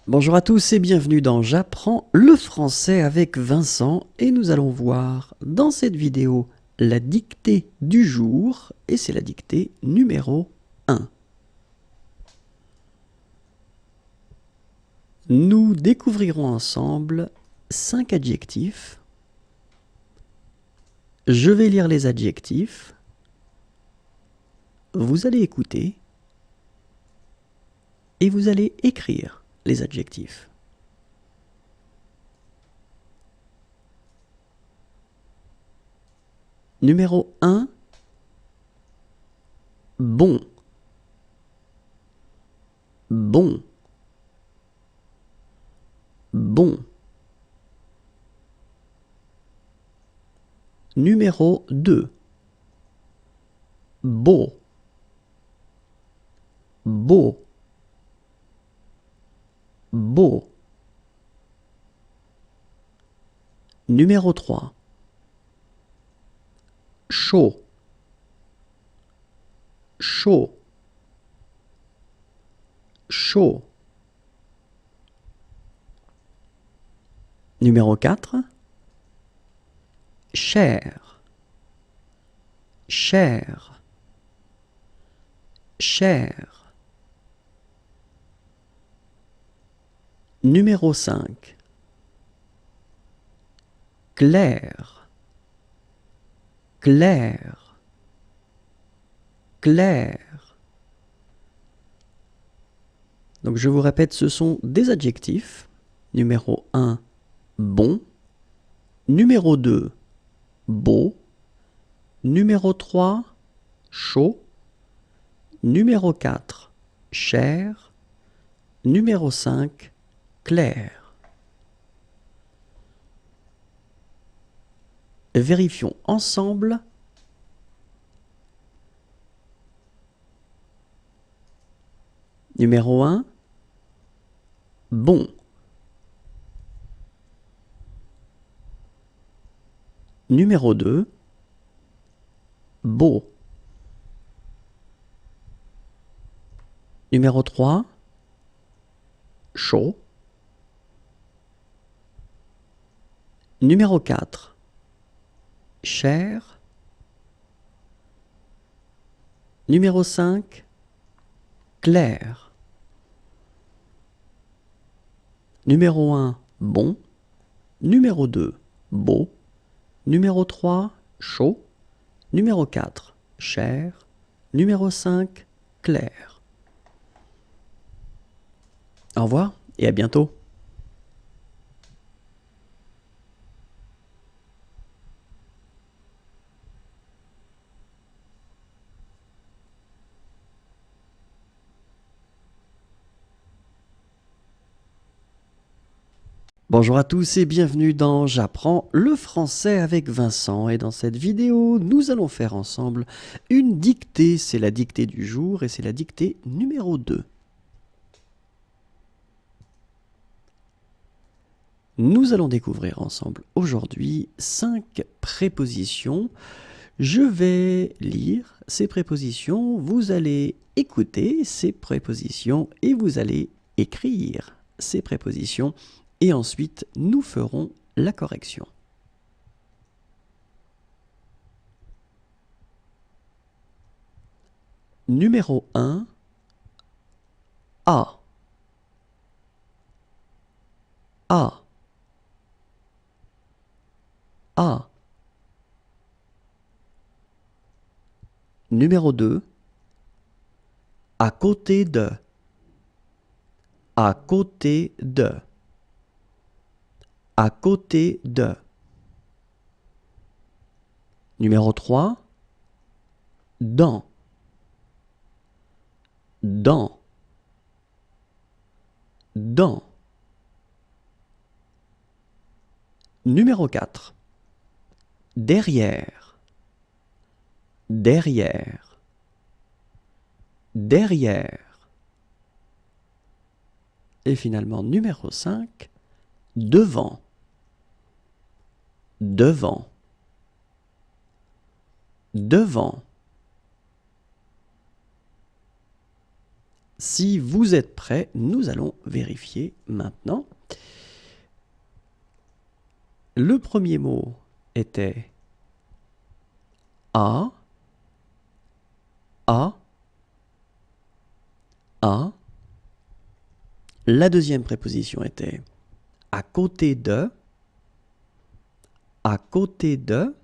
Bonjour à tous et bienvenue dans J'apprends le français avec Vincent et nous allons voir dans cette vidéo la dictée du jour et c'est la dictée numéro 1. Nous découvrirons ensemble 5 adjectifs. Je vais lire les adjectifs. Vous allez écouter et vous allez écrire les adjectifs. Numéro 1, bon. Bon. Bon. Numéro 2, beau. Beau. Beau. Numéro 3, chaud. Chaud. Chaud. Numéro 4, cher. Cher. Cher. Numéro 5, clair. Clair. Clair. Donc je vous répète, ce sont des adjectifs. Numéro 1, bon. Numéro 2, beau. Numéro 3, chaud. Numéro 4, cher. Numéro 5, clair. Vérifions ensemble. Numéro 1, bon. Numéro 2, beau. Numéro 3, chaud. Numéro 4, cher. Numéro 5, clair. Numéro 1, bon. Numéro 2, beau. Numéro 3, chaud. Numéro 4, cher. Numéro 5, clair. Au revoir et à bientôt. Bonjour à tous et bienvenue dans J'apprends le français avec Vincent et dans cette vidéo nous allons faire ensemble une dictée, c'est la dictée du jour et c'est la dictée numéro 2. Nous allons découvrir ensemble aujourd'hui 5 prépositions. Je vais lire ces prépositions, vous allez écouter ces prépositions et vous allez écrire ces prépositions et ensuite nous ferons la correction. Numéro 1, A. A. A. Numéro 2, à côté de. À côté de. À côté de. Numéro 3, dans. Dans. Dans. Numéro 4, derrière. Derrière. Derrière. Et finalement, numéro 5, devant. Devant. Devant. Si vous êtes prêts, nous allons vérifier maintenant. Le premier mot était A, A, A. La deuxième préposition était à côté de, à côté de.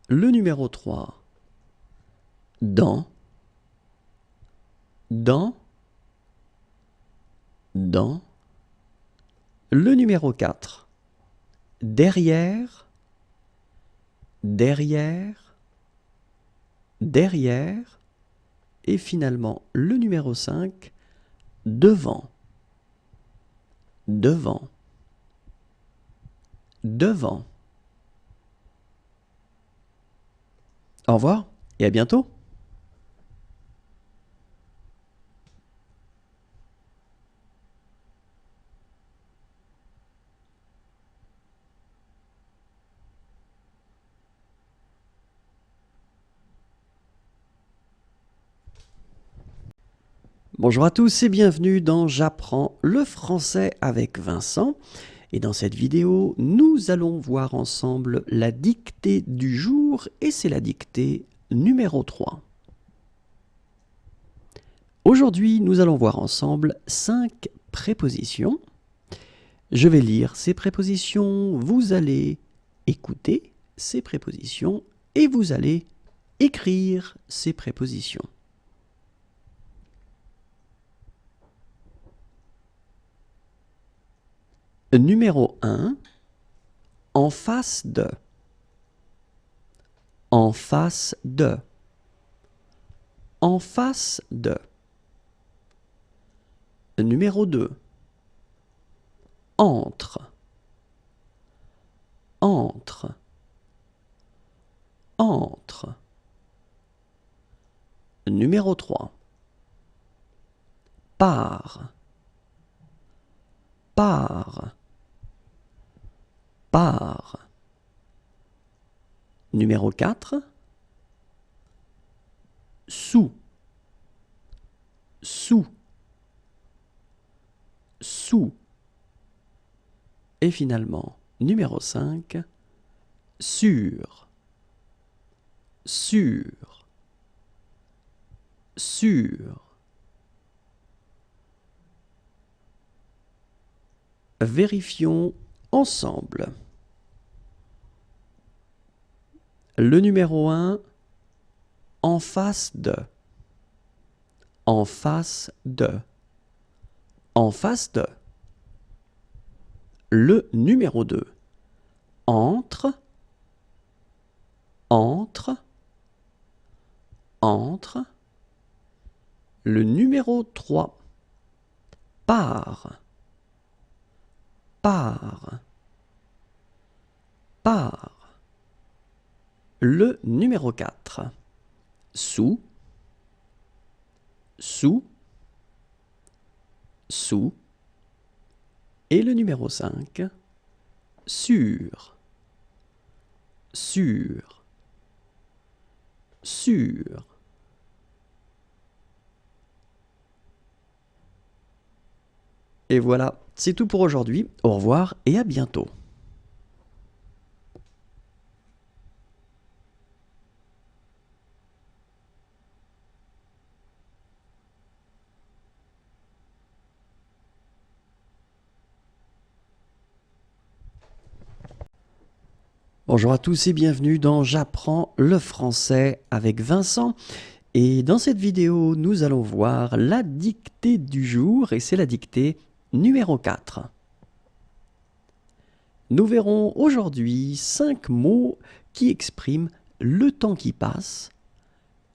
Le numéro 3, dans, dans, dans. Le numéro 4, derrière, derrière, derrière. Et finalement, le numéro 5, devant, devant, devant. Au revoir et à bientôt. Bonjour à tous et bienvenue dans J'apprends le français avec Vincent. Et dans cette vidéo, nous allons voir ensemble la dictée du jour et c'est la dictée numéro 3. Aujourd'hui, nous allons voir ensemble 5 prépositions. Je vais lire ces prépositions, vous allez écouter ces prépositions et vous allez écrire ces prépositions. Numéro 1, en face de, en face de, en face de. Numéro 2, entre, entre, entre. Numéro 3, par, par, par. Numéro 4, sous, sous, sous. Et finalement, numéro 5, sur, sur, sur. Vérifions ensemble. Le numéro 1, en face de, en face de, en face de. Le numéro 2, entre, entre, entre. Le numéro 3, par, par, par. Le numéro 4, sous, sous, sous. Et le numéro 5, sur, sur, sur. Et voilà, c'est tout pour aujourd'hui. Au revoir et à bientôt. Bonjour à tous et bienvenue dans J'apprends le français avec Vincent. Et dans cette vidéo, nous allons voir la dictée du jour et c'est la dictée numéro 4. Nous verrons aujourd'hui 5 mots qui expriment le temps qui passe.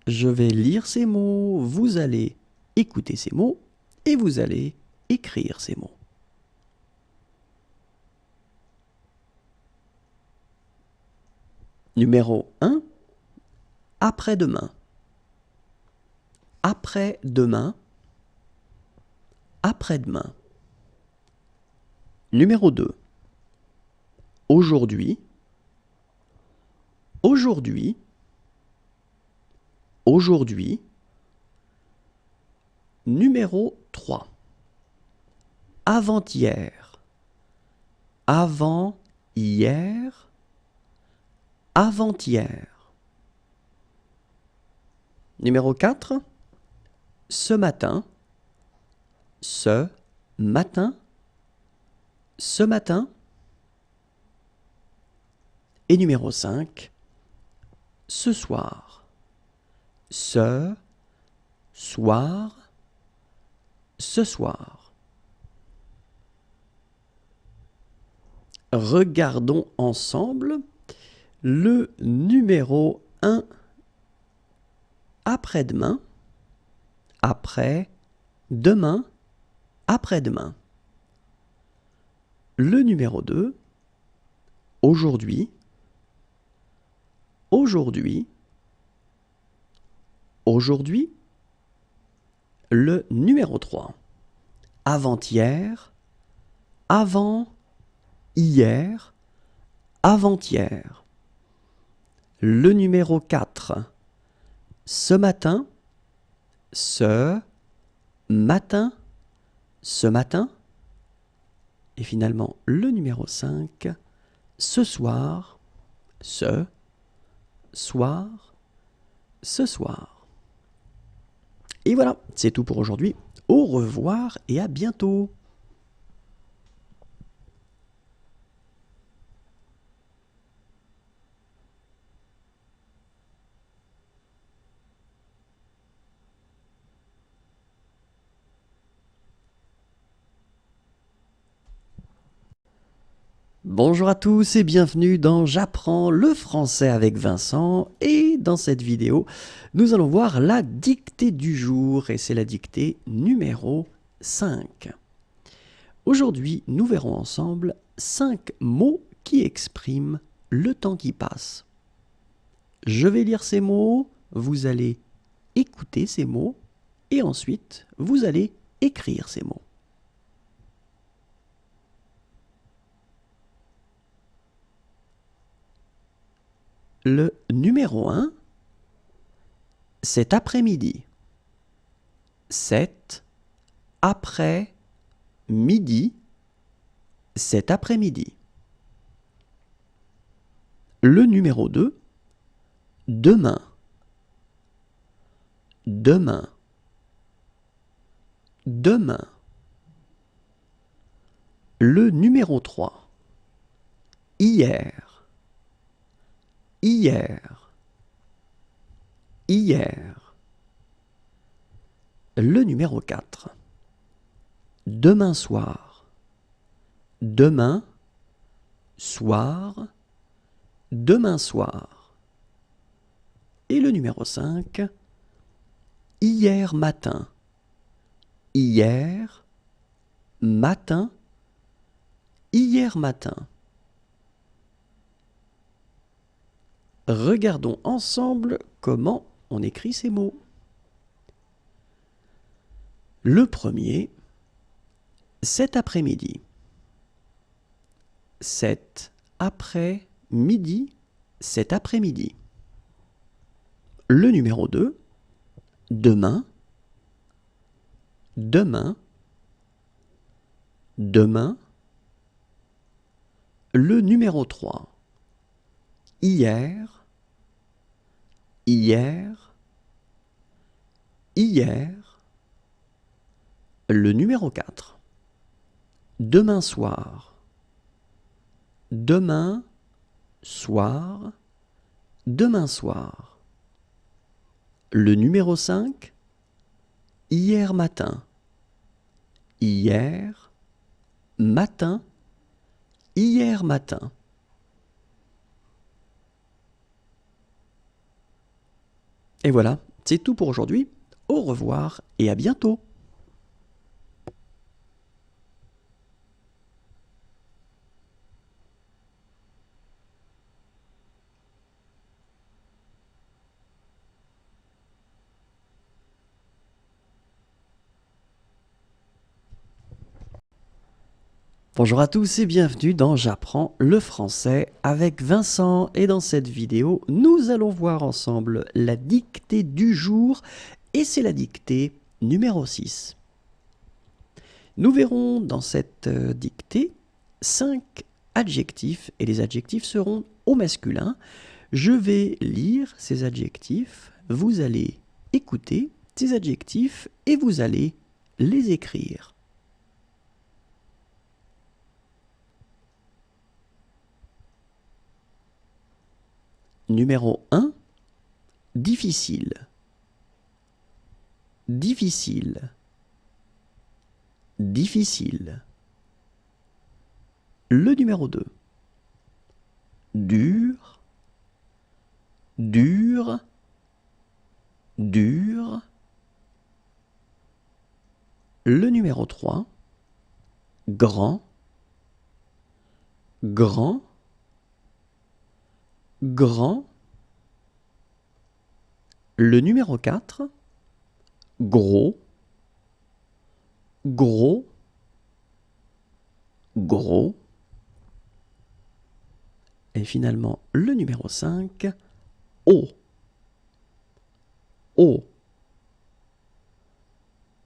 Je vais lire ces mots, vous allez écouter ces mots et vous allez écrire ces mots. Numéro 1, après-demain. Après-demain, après-demain. Numéro 2, aujourd'hui, aujourd'hui, aujourd'hui. Numéro 3. Avant-hier. Avant-hier. Avant-hier. Numéro 4. Ce matin. Ce matin. Ce matin. Et numéro 5. Ce soir. Ce soir. Ce soir. Regardons ensemble le numéro 1. Après-demain. Après, demain, après-demain. Le numéro 2. Aujourd'hui. Aujourd'hui. Aujourd'hui. Le numéro 3. Avant-hier. Avant, hier, avant-hier. Le numéro 4. Ce matin. Ce matin. Ce matin. Et finalement, le numéro 5. Ce soir. Ce soir. Ce soir. Et voilà, c'est tout pour aujourd'hui. Au revoir et à bientôt. Bonjour à tous et bienvenue dans J'apprends le français avec Vincent, et dans cette vidéo, nous allons voir la dictée du jour et c'est la dictée numéro 5. Aujourd'hui, nous verrons ensemble 5 mots qui expriment le temps qui passe. Je vais lire ces mots, vous allez écouter ces mots et ensuite vous allez écrire ces mots. Le numéro 1, cet après-midi. Cet après-midi. Cet après-midi. Le numéro 2, demain. Demain. Demain. Le numéro 3, hier. Hier. Hier. Le numéro 4. Demain soir. Demain soir. Demain soir. Et le numéro 5. Hier matin. Hier matin. Hier matin. Regardons ensemble comment on écrit ces mots. Le premier, cet après-midi. Cet après-midi. Cet après-midi. Le numéro 2, demain. Demain. Demain. Le numéro 3, hier. Hier. Hier. Le numéro 4. Demain soir. Demain soir. Demain soir. Le numéro 5. Hier matin. Hier matin. Hier matin. Et voilà, c'est tout pour aujourd'hui. Au revoir et à bientôt. Bonjour à tous et bienvenue dans J'apprends le français avec Vincent, et dans cette vidéo nous allons voir ensemble la dictée du jour et c'est la dictée numéro 6. Nous verrons dans cette dictée 5 adjectifs et les adjectifs seront au masculin. Je vais lire ces adjectifs, vous allez écouter ces adjectifs et vous allez les écrire. Numéro 1, difficile. Difficile. Difficile. Le numéro 2, dur. Dur. Dur. Le numéro 3, grand. Grand. Grand. Le numéro 4, gros. Gros. Gros. Et finalement, le numéro 5, haut. Haut.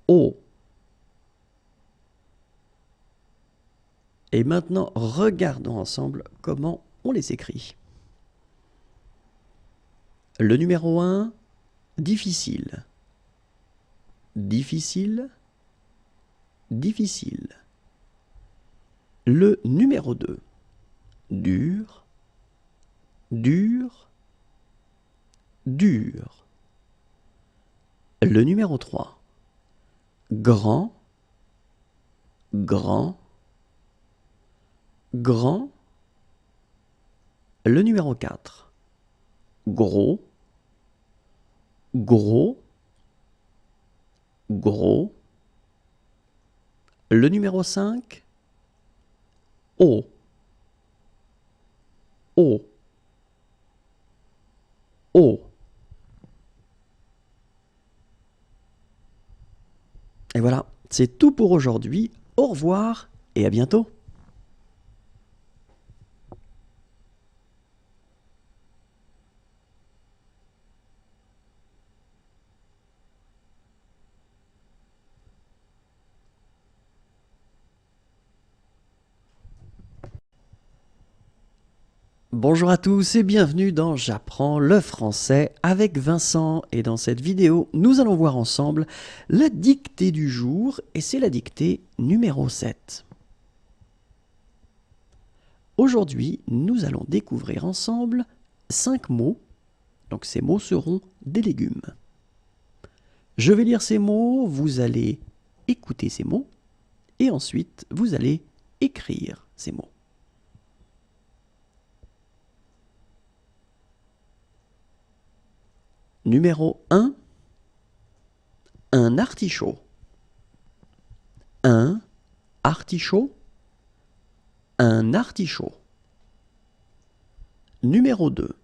Haut. Et maintenant, regardons ensemble comment on les écrit. Le numéro 1, difficile. Difficile. Difficile. Le numéro 2, dur. Dur. Dur. Le numéro 3, grand. Grand. Grand. Le numéro 4, gros. Gros. Gros. Le numéro 5, haut. Haut. Haut. Et voilà, c'est tout pour aujourd'hui. Au revoir et à bientôt. Bonjour à tous et bienvenue dans J'apprends le français avec Vincent, et dans cette vidéo nous allons voir ensemble la dictée du jour et c'est la dictée numéro 7. Aujourd'hui nous allons découvrir ensemble 5 mots, donc ces mots seront des légumes. Je vais lire ces mots, vous allez écouter ces mots et ensuite vous allez écrire ces mots. Numéro 1, un artichaut. Un artichaut. Un artichaut. Numéro 2,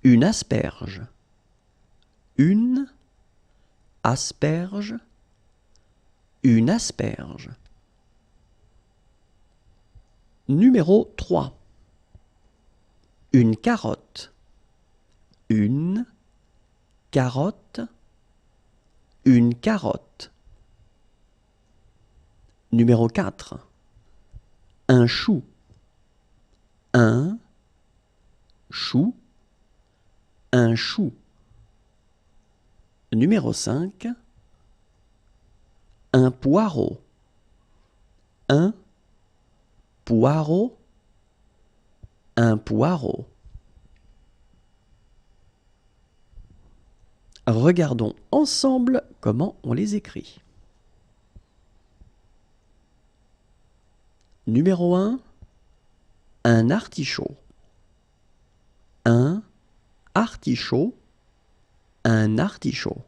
une asperge. Une asperge. Une asperge. Numéro 3, une carotte. Une carotte. Une carotte. Numéro 4, un chou. Un chou. Un chou. Numéro 5, un poireau. Un poireau. Un poireau. Regardons ensemble comment on les écrit. Numéro 1, un artichaut. Un artichaut. Un artichaut.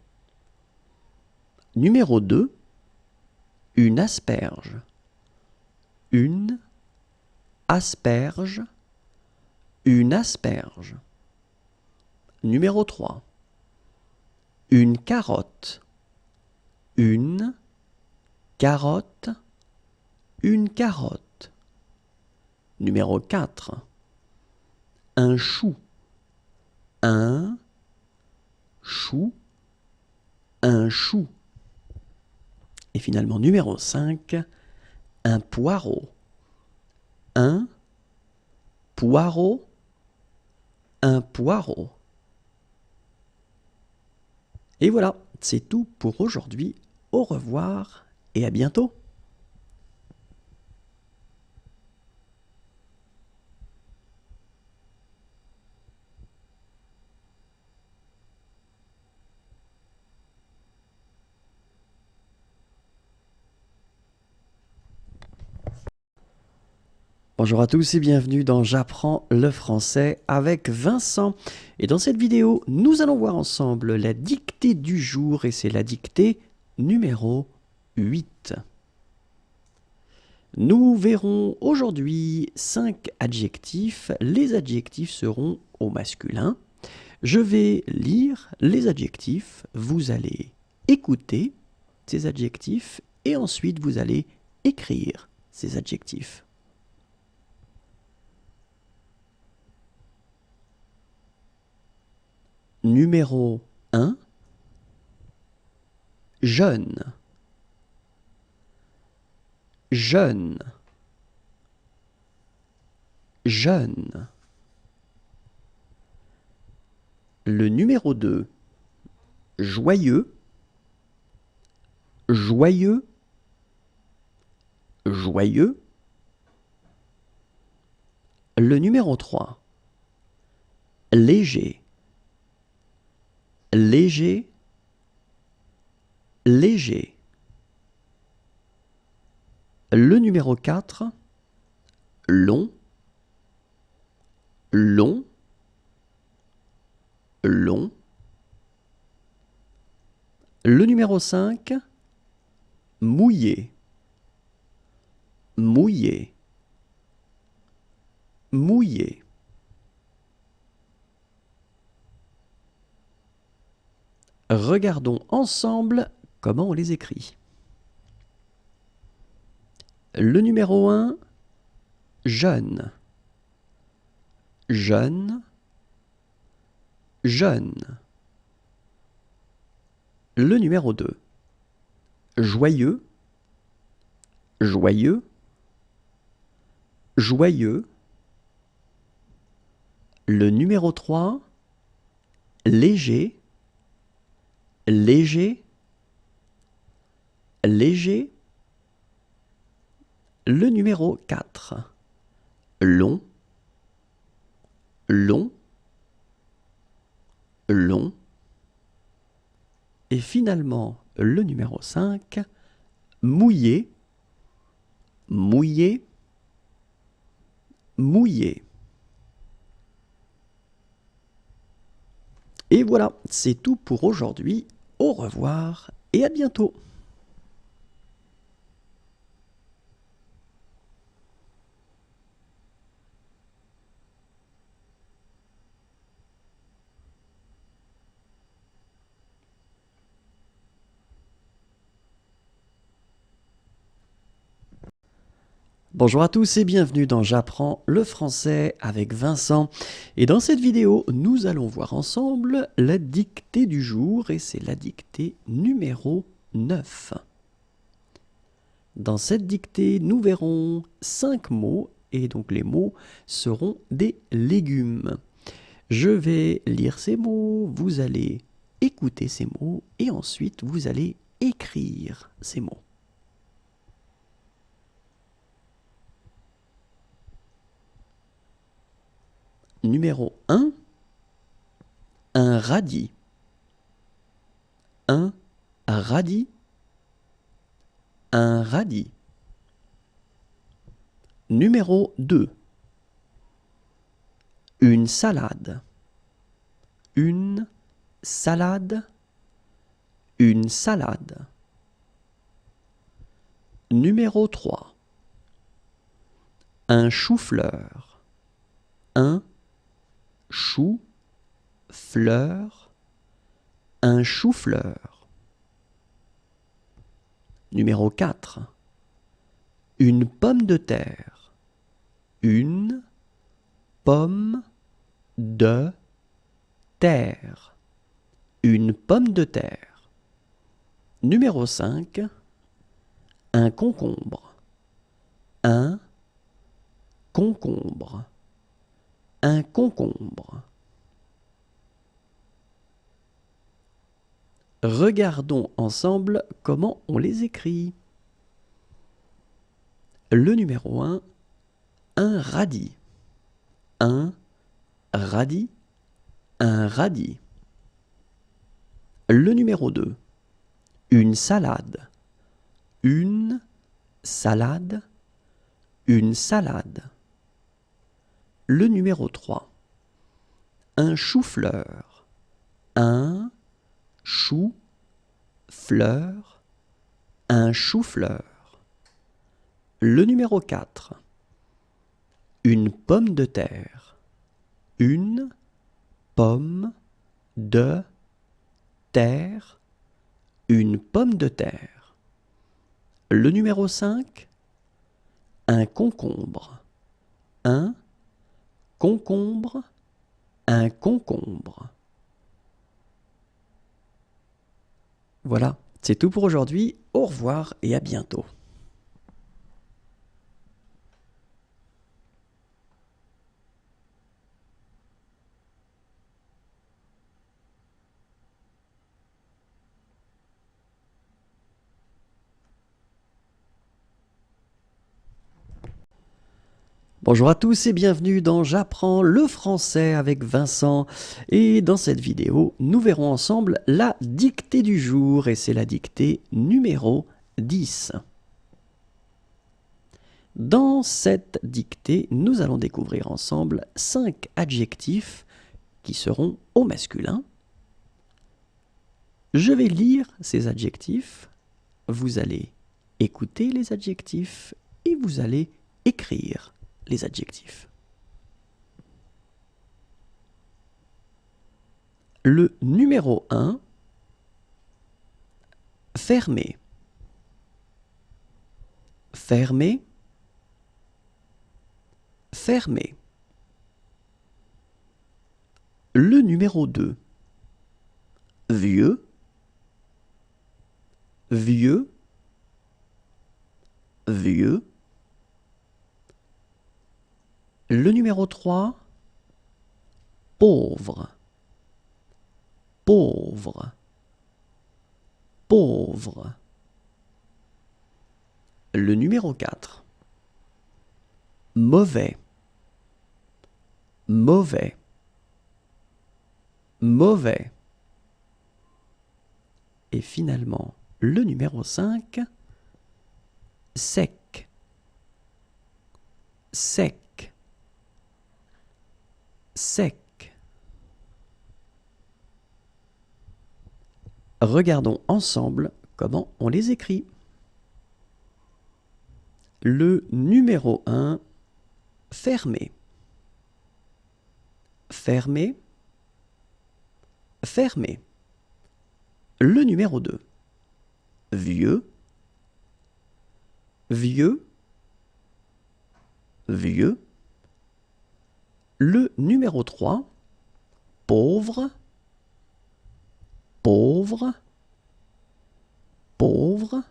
Numéro 2, une asperge. Une asperge. Une asperge. Numéro 3, une carotte. Une carotte. une carotte. Numéro 4, un chou. Un chou, un chou. Et finalement, numéro 5, un poireau. Un poireau, un poireau. Et voilà, c'est tout pour aujourd'hui. Au revoir et à bientôt. Bonjour à tous et bienvenue dans J'apprends le français avec Vincent. Et dans cette vidéo, nous allons voir ensemble la dictée du jour et c'est la dictée numéro 8. Nous verrons aujourd'hui 5 adjectifs. Les adjectifs seront au masculin. Je vais lire les adjectifs, vous allez écouter ces adjectifs et ensuite vous allez écrire ces adjectifs. Numéro 1, jeune. Jeune. Jeune. Le numéro 2, joyeux. Joyeux. Joyeux. Le numéro 3, léger. Léger. Léger. Le numéro 4, long. Long. Long. Le numéro 5, mouillé. Mouillé. Mouillé. Regardons ensemble comment on les écrit. Le numéro 1, jeune. Jeune. Jeune. Le numéro 2, joyeux. Joyeux. Joyeux. Le numéro 3, léger. Léger. Léger. Le numéro 4, long. Long. Long. Et finalement, le numéro 5, mouillé. Mouillé. Mouillé. Et voilà, c'est tout pour aujourd'hui. Au revoir et à bientôt. Bonjour à tous et bienvenue dans J'apprends le français avec Vincent. Et dans cette vidéo, nous allons voir ensemble la dictée du jour et c'est la dictée numéro 9. Dans cette dictée, nous verrons 5 mots et donc les mots seront des légumes. Je vais lire ces mots, vous allez écouter ces mots et ensuite vous allez écrire ces mots. Numéro 1, un radis. Un radis. Un radis. Numéro 2, une salade. Une salade. Une salade. Numéro 3, un chou-fleur. Un chou-fleur. Un chou-fleur. Numéro 4, Une pomme de terre. Une pomme de terre. Une pomme de terre. Numéro 5. Un concombre. Un concombre. Un concombre. Regardons ensemble comment on les écrit. Le numéro 1, un radis. Un radis. Un radis. Le numéro 2, une salade. Une salade. Une salade. Le numéro 3, un chou-fleur. Un chou-fleur. Un chou-fleur. Le numéro 4, une pomme de terre. Une pomme de terre. Une pomme de terre. Le numéro 5, un concombre. Un concombre. Un concombre. Voilà, c'est tout pour aujourd'hui. Au revoir et à bientôt. Bonjour à tous et bienvenue dans J'apprends le français avec Vincent. Et dans cette vidéo, nous verrons ensemble la dictée du jour et c'est la dictée numéro 10. Dans cette dictée, nous allons découvrir ensemble 5 adjectifs qui seront au masculin. Je vais lire ces adjectifs, vous allez écouter les adjectifs et vous allez écrire les adjectifs. Le numéro 1, fermé. Fermé. Fermé. Le numéro 2, vieux. Vieux. Vieux. Le numéro 3, pauvre. Pauvre. Pauvre. Le numéro 4, mauvais. Mauvais. Mauvais. Et finalement, le numéro 5, sec. Sec. Sec. Regardons ensemble comment on les écrit. Le numéro 1, fermé. Fermé. Fermé. Le numéro 2, vieux. Vieux. Vieux. Le numéro 3, pauvre. Pauvre. Pauvre.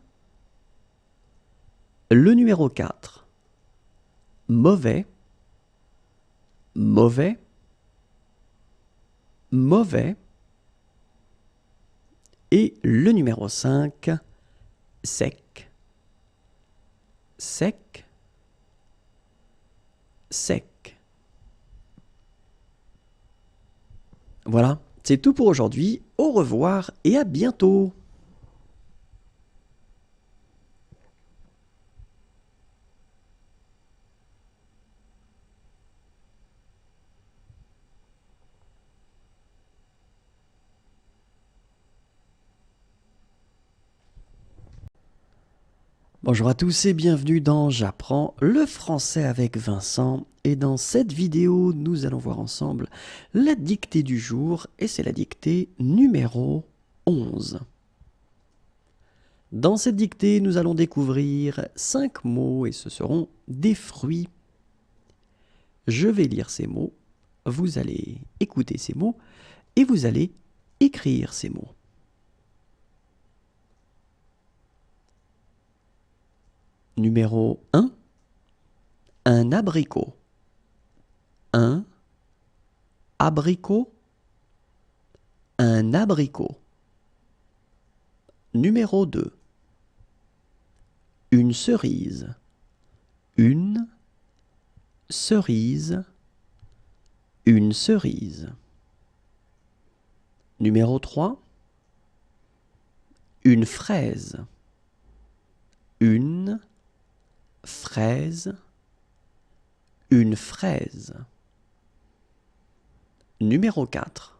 Le numéro 4, mauvais. Mauvais. Mauvais. Et le numéro 5, sec. Sec. Sec. Voilà, c'est tout pour aujourd'hui. Au revoir et à bientôt. Bonjour à tous et bienvenue dans J'apprends le français avec Vincent. Et dans cette vidéo, nous allons voir ensemble la dictée du jour et c'est la dictée numéro 11. Dans cette dictée, nous allons découvrir 5 mots et ce seront des fruits. Je vais lire ces mots, vous allez écouter ces mots et vous allez écrire ces mots. Numéro 1, un abricot. Un abricot. Un abricot. Numéro 2, une cerise. Une cerise. Une cerise. Numéro 3, une fraise. Une fraise. Une fraise. Numéro 4,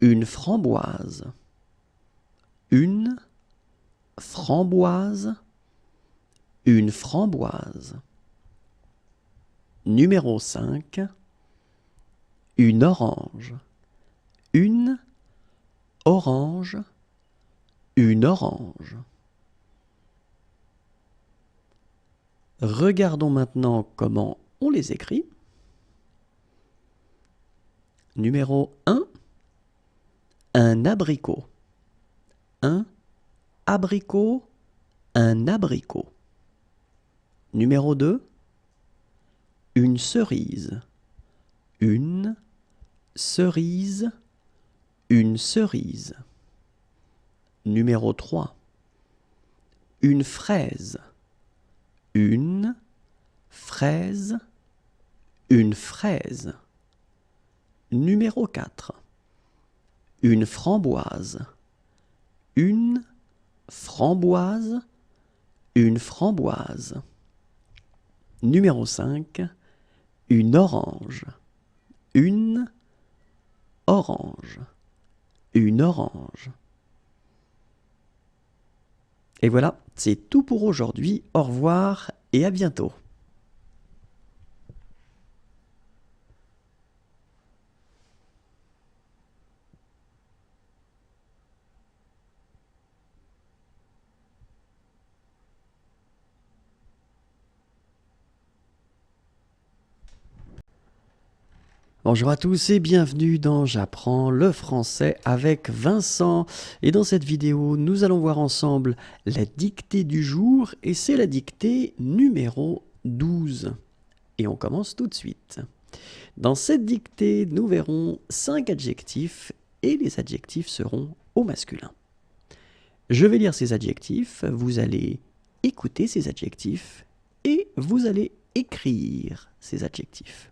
une framboise. Une framboise. Une framboise. Numéro 5, une orange. Une orange. Une orange. Regardons maintenant comment on les écrit. Numéro 1, un abricot. Un abricot. Un abricot. Numéro 2, une cerise. Une cerise. Une cerise. Numéro 3, une fraise. Une fraise. Une fraise. Numéro 4, une framboise. Une framboise. Une framboise. Numéro 5, une orange. Une orange. Une orange. Et voilà, c'est tout pour aujourd'hui. Au revoir et à bientôt. Bonjour à tous et bienvenue dans J'apprends le français avec Vincent. Et dans cette vidéo, nous allons voir ensemble la dictée du jour et c'est la dictée numéro 12. Et on commence tout de suite. Dans cette dictée, nous verrons 5 adjectifs et les adjectifs seront au masculin. Je vais lire ces adjectifs, vous allez écouter ces adjectifs et vous allez écrire ces adjectifs.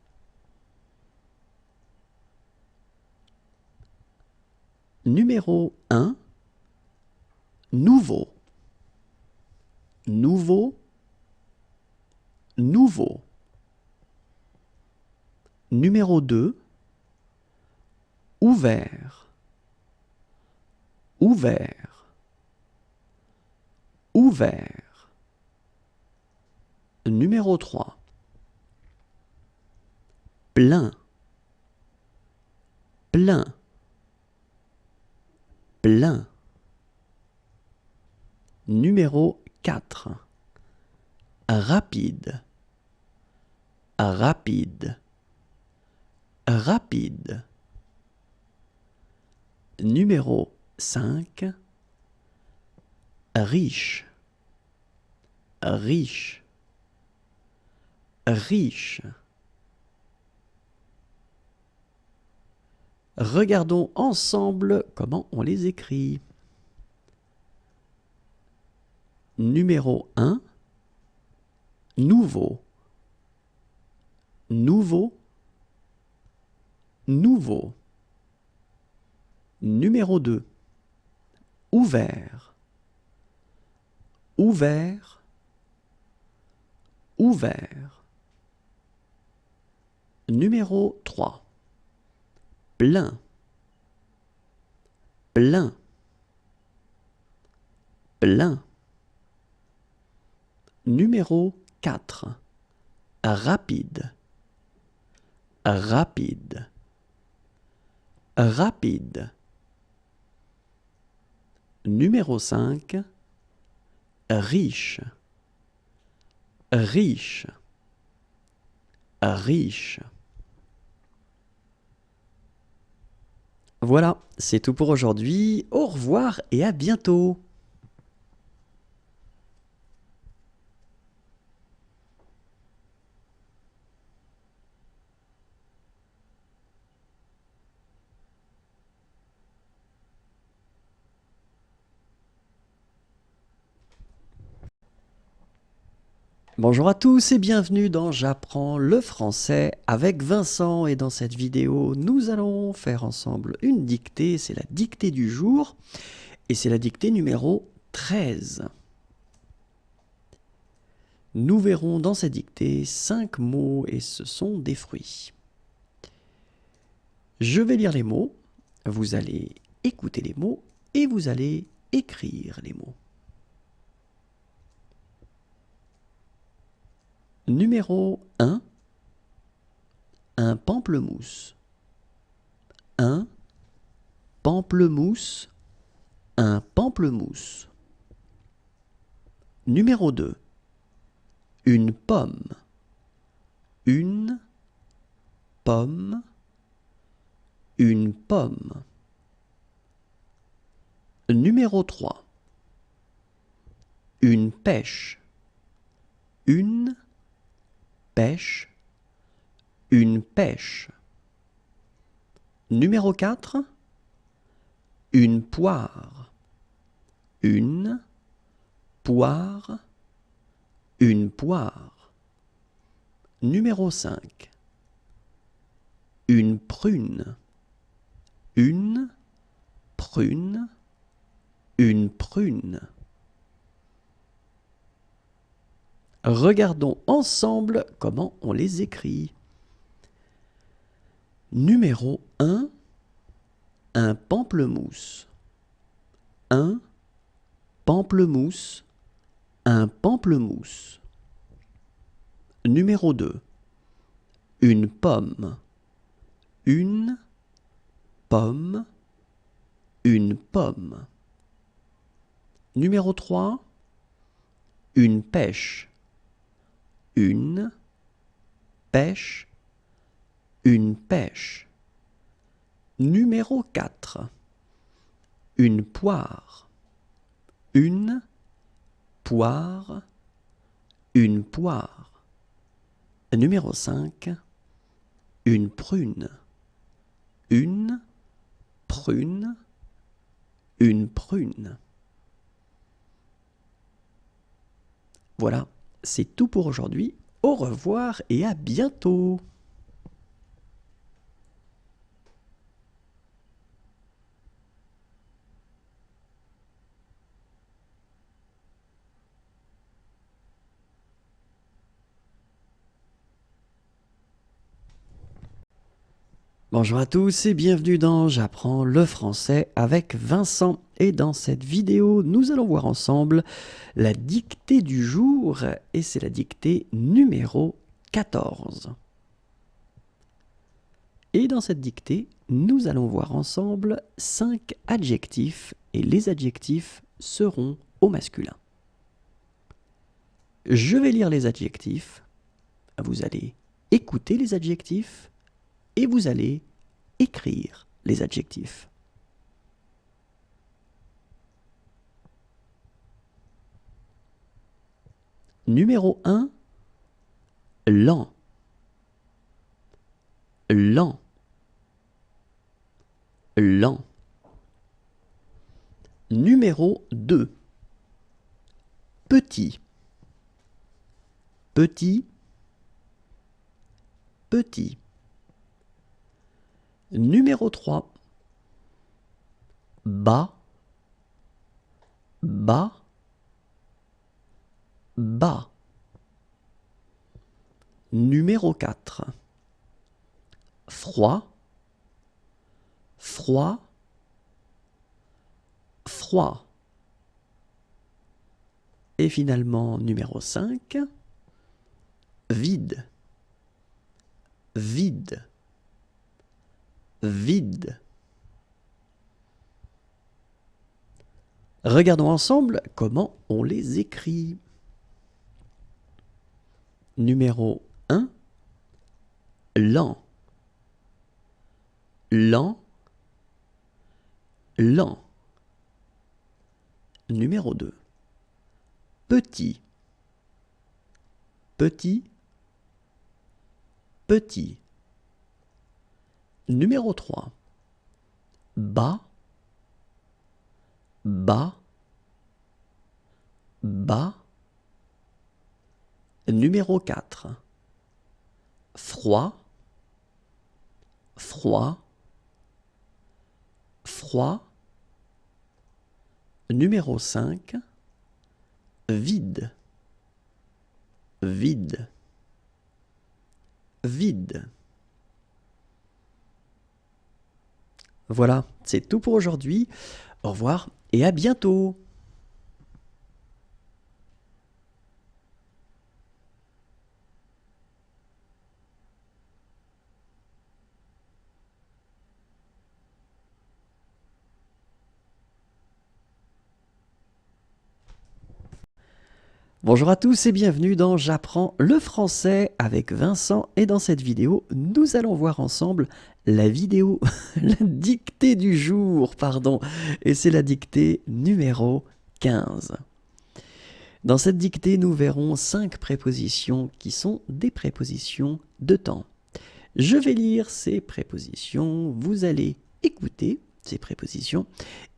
Numéro 1, nouveau. Nouveau. Nouveau. Numéro 2, ouvert. Ouvert. Ouvert. Numéro 3, plein. Plein. Plein. Numéro 4, rapide. Rapide. Rapide. Numéro 5, riche. Riche. Riche. Regardons ensemble comment on les écrit. Numéro 1, nouveau. Nouveau. Nouveau. Numéro 2, ouvert. Ouvert. Ouvert. Numéro 3, plein. Plein. Plein. Numéro 4, rapide. Rapide. Rapide. Numéro 5, riche, riche, riche. Voilà, c'est tout pour aujourd'hui. Au revoir et à bientôt. Bonjour à tous et bienvenue dans J'apprends le français avec Vincent, et dans cette vidéo nous allons faire ensemble une dictée, c'est la dictée du jour et c'est la dictée numéro 13. Nous verrons dans cette dictée 5 mots et ce sont des fruits. Je vais lire les mots, vous allez écouter les mots et vous allez écrire les mots. Numéro 1, un pamplemousse. Un pamplemousse, un pamplemousse. Numéro 2, une pomme. Une pomme, une pomme. Numéro 3, une pêche. Une pêche, une pêche. Numéro 4, une poire. Une poire, une poire. Numéro 5, une prune. Une prune, une prune. Regardons ensemble comment on les écrit. Numéro 1, un pamplemousse. Un pamplemousse, un pamplemousse. Numéro 2, une pomme. Une pomme, une pomme. Numéro 3, une pêche. Une pêche, une pêche. Numéro 4, une poire. Une poire, une poire. Numéro 5, une prune. Une prune, une prune. Voilà, c'est tout pour aujourd'hui. Au revoir et à bientôt. Bonjour à tous et bienvenue dans J'apprends le français avec Vincent. Et dans cette vidéo, nous allons voir ensemble la dictée du jour et c'est la dictée numéro 14. Et dans cette dictée, nous allons voir ensemble 5 adjectifs et les adjectifs seront au masculin. Je vais lire les adjectifs, vous allez écouter les adjectifs et vous allez écrire les adjectifs. Numéro 1, lent. Lent. Lent. Numéro 2, petit. Petit. Petit. Numéro 3, bas. Bas. Bas. Numéro 4, froid. Froid. Froid. Et finalement, numéro 5, vide. Vide. Vide. Regardons ensemble comment on les écrit. Numéro 1, lent, lent, lent. Numéro 2, petit, petit, petit. Numéro 3, bas, bas, bas. Numéro 4, froid, froid, froid. Numéro 5, vide, vide, vide. Voilà, c'est tout pour aujourd'hui. Au revoir et à bientôt. Bonjour à tous et bienvenue dans J'apprends le français avec Vincent, et dans cette vidéo, nous allons voir ensemble la dictée du jour, pardon, et c'est la dictée numéro 15. Dans cette dictée, nous verrons 5 prépositions qui sont des prépositions de temps. Je vais lire ces prépositions, vous allez écouter ces prépositions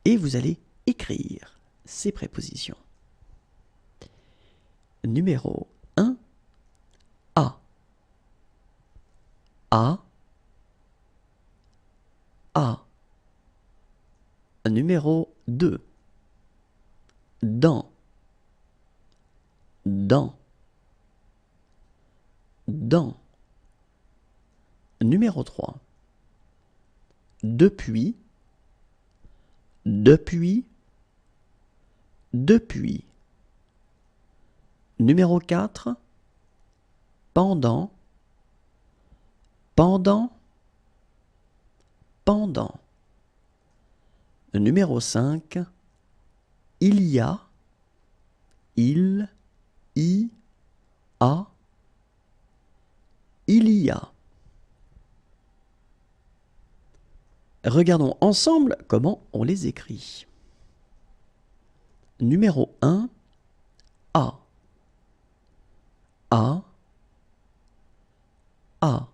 et vous allez écrire ces prépositions. Numéro 1, à, à, à. Numéro 2, dans, dans, dans. Numéro 3, depuis, depuis, depuis. Numéro 4, pendant, pendant, pendant. Numéro 5, il y a, il, y, a, il y a. Regardons ensemble comment on les écrit. Numéro 1, à, à, à.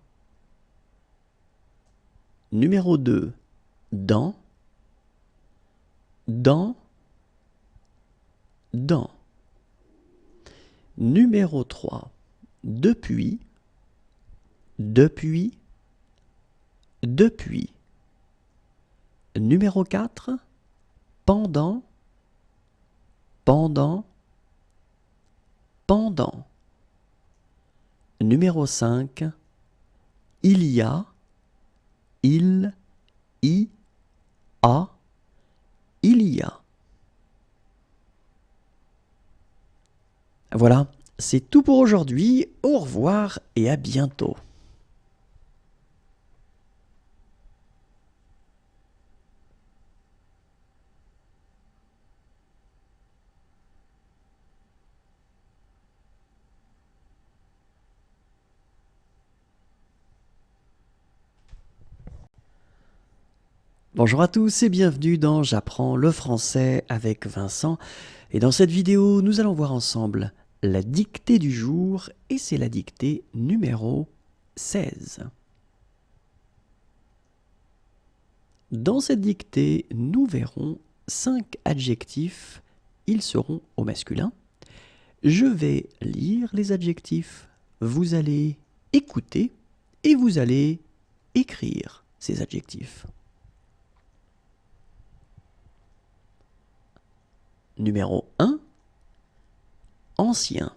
Numéro 2, dans, dans, dans. Numéro 3, depuis, depuis, depuis. Numéro 4, pendant, pendant, pendant. Numéro 5, il y a, il, y, a, il y a. Voilà, c'est tout pour aujourd'hui. Au revoir et à bientôt. Bonjour à tous et bienvenue dans J'apprends le français avec Vincent. Et dans cette vidéo, nous allons voir ensemble la dictée du jour, et c'est la dictée numéro 16. Dans cette dictée, nous verrons 5 adjectifs. Ils seront au masculin. Je vais lire les adjectifs. Vous allez écouter et vous allez écrire ces adjectifs. Numéro 1, ancien,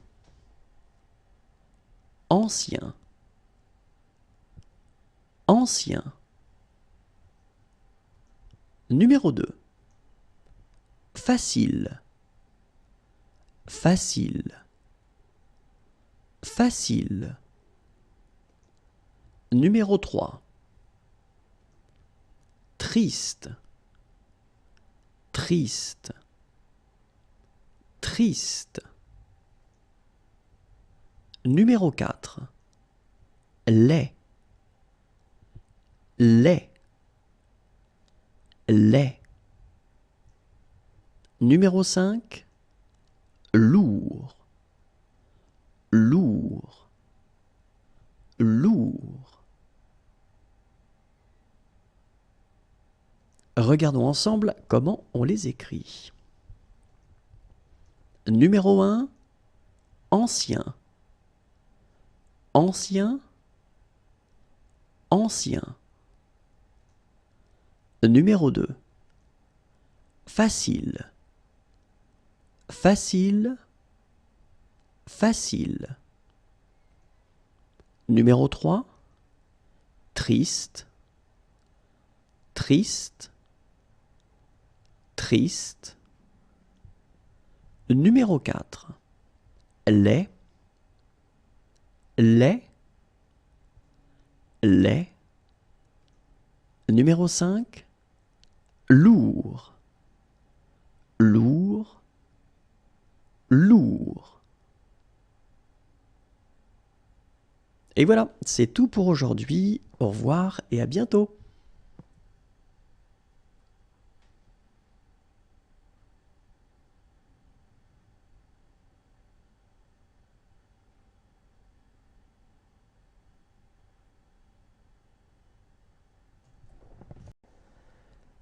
ancien, ancien. Numéro 2, facile, facile, facile. Numéro 3, triste, triste, triste. Numéro 4. Laid. Laid. Laid. Numéro 5. Lourd. Lourd. Lourd. Regardons ensemble comment on les écrit. Numéro 1. Ancien. Ancien. Ancien. Numéro 2. Facile. Facile. Facile. Numéro 3. Triste. Triste. Triste. Numéro 4. Laid. Laid. Laid. Numéro 5. Lourd. Lourd. Lourd. Et voilà, c'est tout pour aujourd'hui. Au revoir et à bientôt.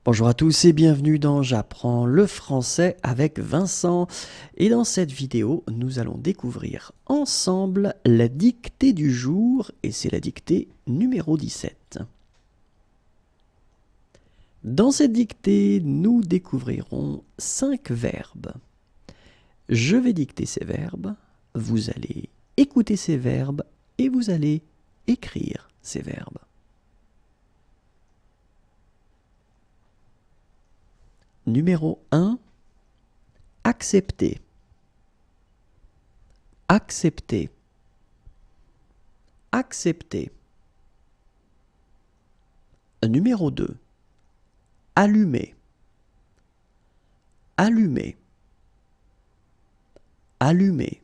Bonjour à tous et bienvenue dans J'apprends le français avec Vincent. Et dans cette vidéo, nous allons découvrir ensemble la dictée du jour et c'est la dictée numéro 17. Dans cette dictée, nous découvrirons 5 verbes. Je vais dicter ces verbes, vous allez écouter ces verbes et vous allez écrire ces verbes. Numéro 1, accepter. Accepter. Accepter. Numéro 2, allumer. Allumer. Allumer.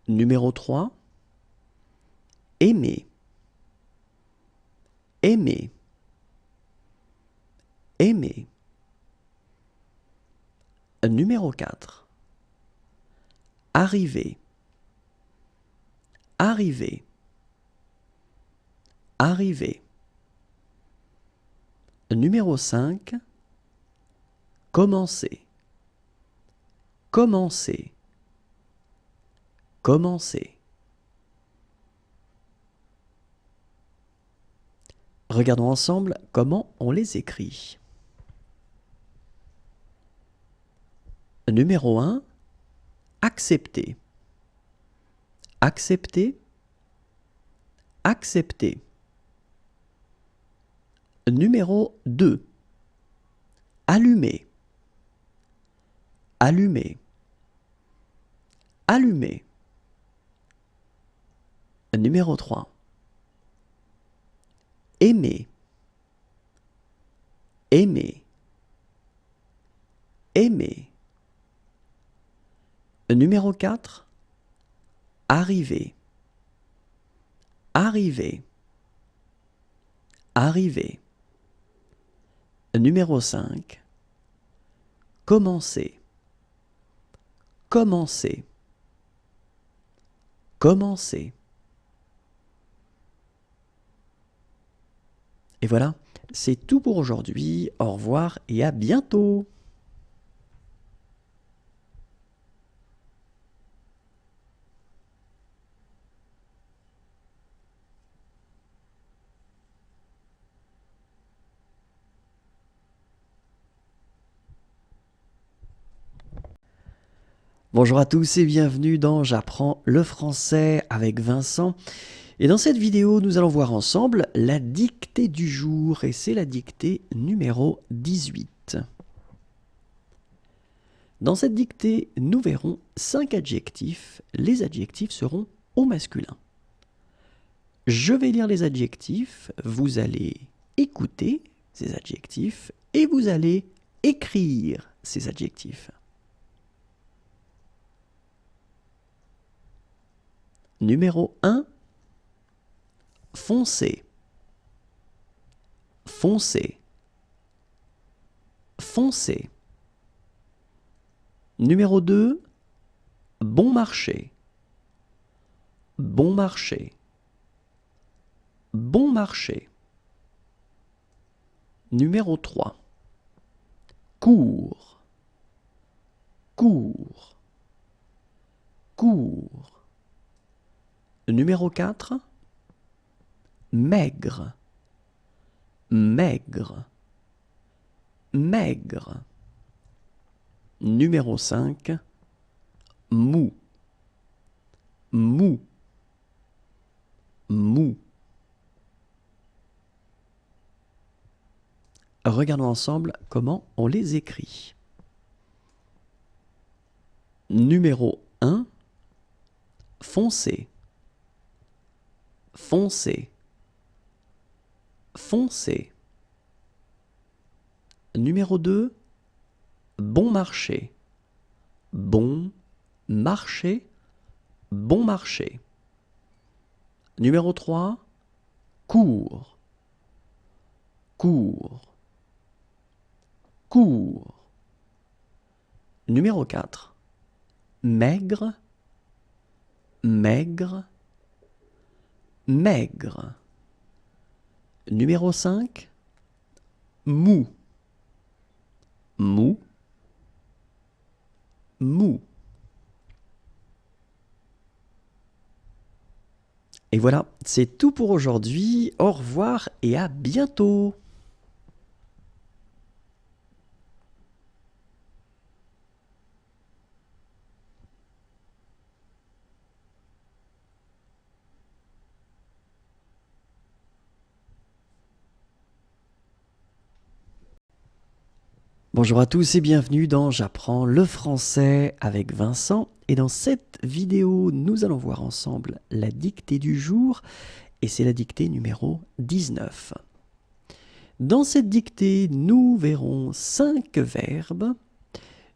Numéro 3, aimer. Aimer. Aimer. Numéro 4. Arriver. Arriver. Arriver. Numéro 5. Commencer. Commencer. Commencer. Regardons ensemble comment on les écrit. Numéro 1, accepter. Accepter. Accepter. Numéro 2, allumer. Allumer. Allumer. Numéro 3, aimer. Aimer. Aimer. Numéro 4, arriver. Arriver. Arriver. Numéro 5, commencer. Commencer. Commencer. Et voilà, c'est tout pour aujourd'hui. Au revoir et à bientôt. Bonjour à tous et bienvenue dans J'apprends le français avec Vincent. Et dans cette vidéo, nous allons voir ensemble la dictée du jour et c'est la dictée numéro 18. Dans cette dictée, nous verrons 5 adjectifs. Les adjectifs seront au masculin. Je vais lire les adjectifs, vous allez écouter ces adjectifs et vous allez écrire ces adjectifs. Numéro 1, foncé, foncé, foncé. Numéro 2, bon marché, bon marché, bon marché. Numéro 3, court, court, court. Numéro 4, maigre, maigre, maigre. Numéro 5, mou, mou, mou. Regardons ensemble comment on les écrit. Numéro 1, foncé, foncé, foncé. Numéro 2, bon marché, bon marché, bon marché. Numéro 3, court, court, court. Numéro 4, maigre, maigre, maigre. Numéro 5, mou, mou, mou. Et voilà, c'est tout pour aujourd'hui. Au revoir et à bientôt. Bonjour à tous et bienvenue dans J'apprends le français avec Vincent. Et dans cette vidéo, nous allons voir ensemble la dictée du jour et c'est la dictée numéro 19. Dans cette dictée, nous verrons 5 verbes.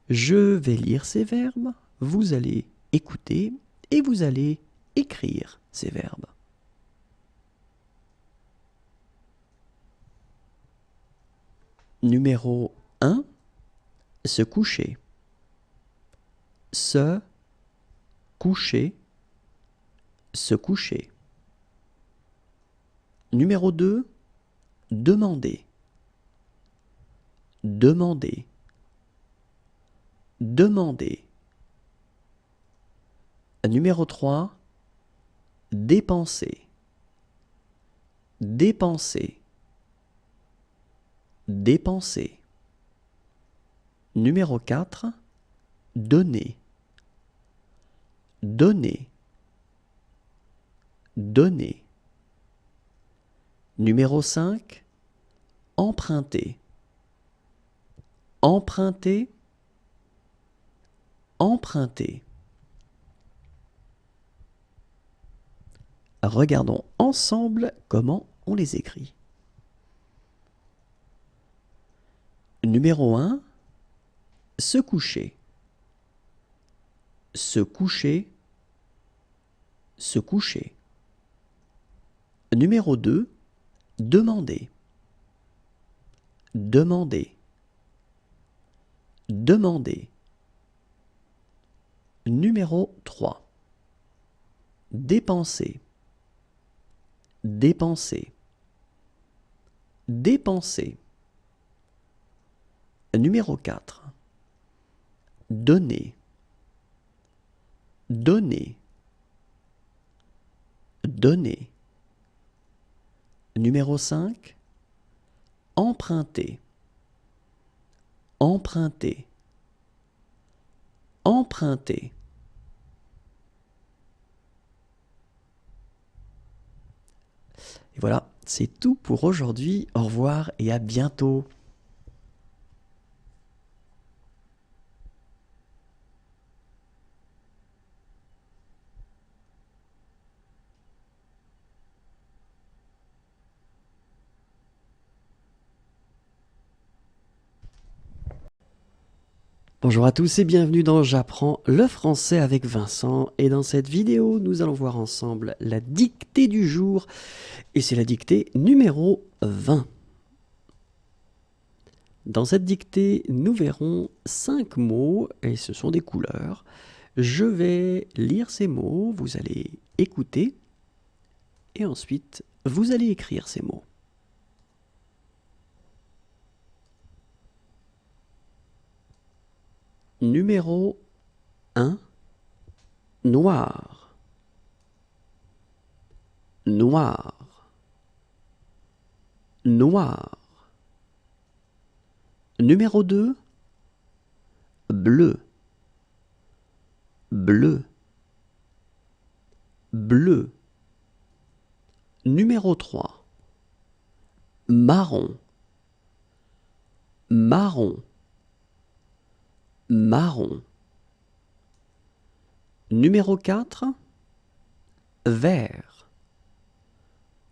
Je vais lire ces verbes, vous allez écouter et vous allez écrire ces verbes. Numéro 1, se coucher. Se coucher, se coucher. Numéro 2, demander. Demander. Demander. Numéro 3, dépenser. Dépenser. Dépenser. Numéro 4, donner. Donner. Donner. Numéro 5, emprunter. Emprunter. Emprunter. Regardons ensemble comment on les écrit. Numéro 1, se coucher. Se coucher. Se coucher. Numéro 2, demander. Demander. Demander. Numéro 3, dépenser. Dépenser. Dépenser. Numéro 4, donner. Donner. Donner. Numéro 5, emprunter. Emprunter. Emprunter. Et voilà, c'est tout pour aujourd'hui. Au revoir et à bientôt. Bonjour à tous et bienvenue dans J'apprends le français avec Vincent. Et dans cette vidéo, nous allons voir ensemble la dictée du jour. Et c'est la dictée numéro 20. Dans cette dictée, nous verrons 5 mots et ce sont des couleurs. Je vais lire ces mots, vous allez écouter et ensuite vous allez écrire ces mots. Numéro 1, noir, noir, noir. Numéro 2, bleu, bleu, bleu. Numéro 3, marron, marron, marron. Numéro 4, vert,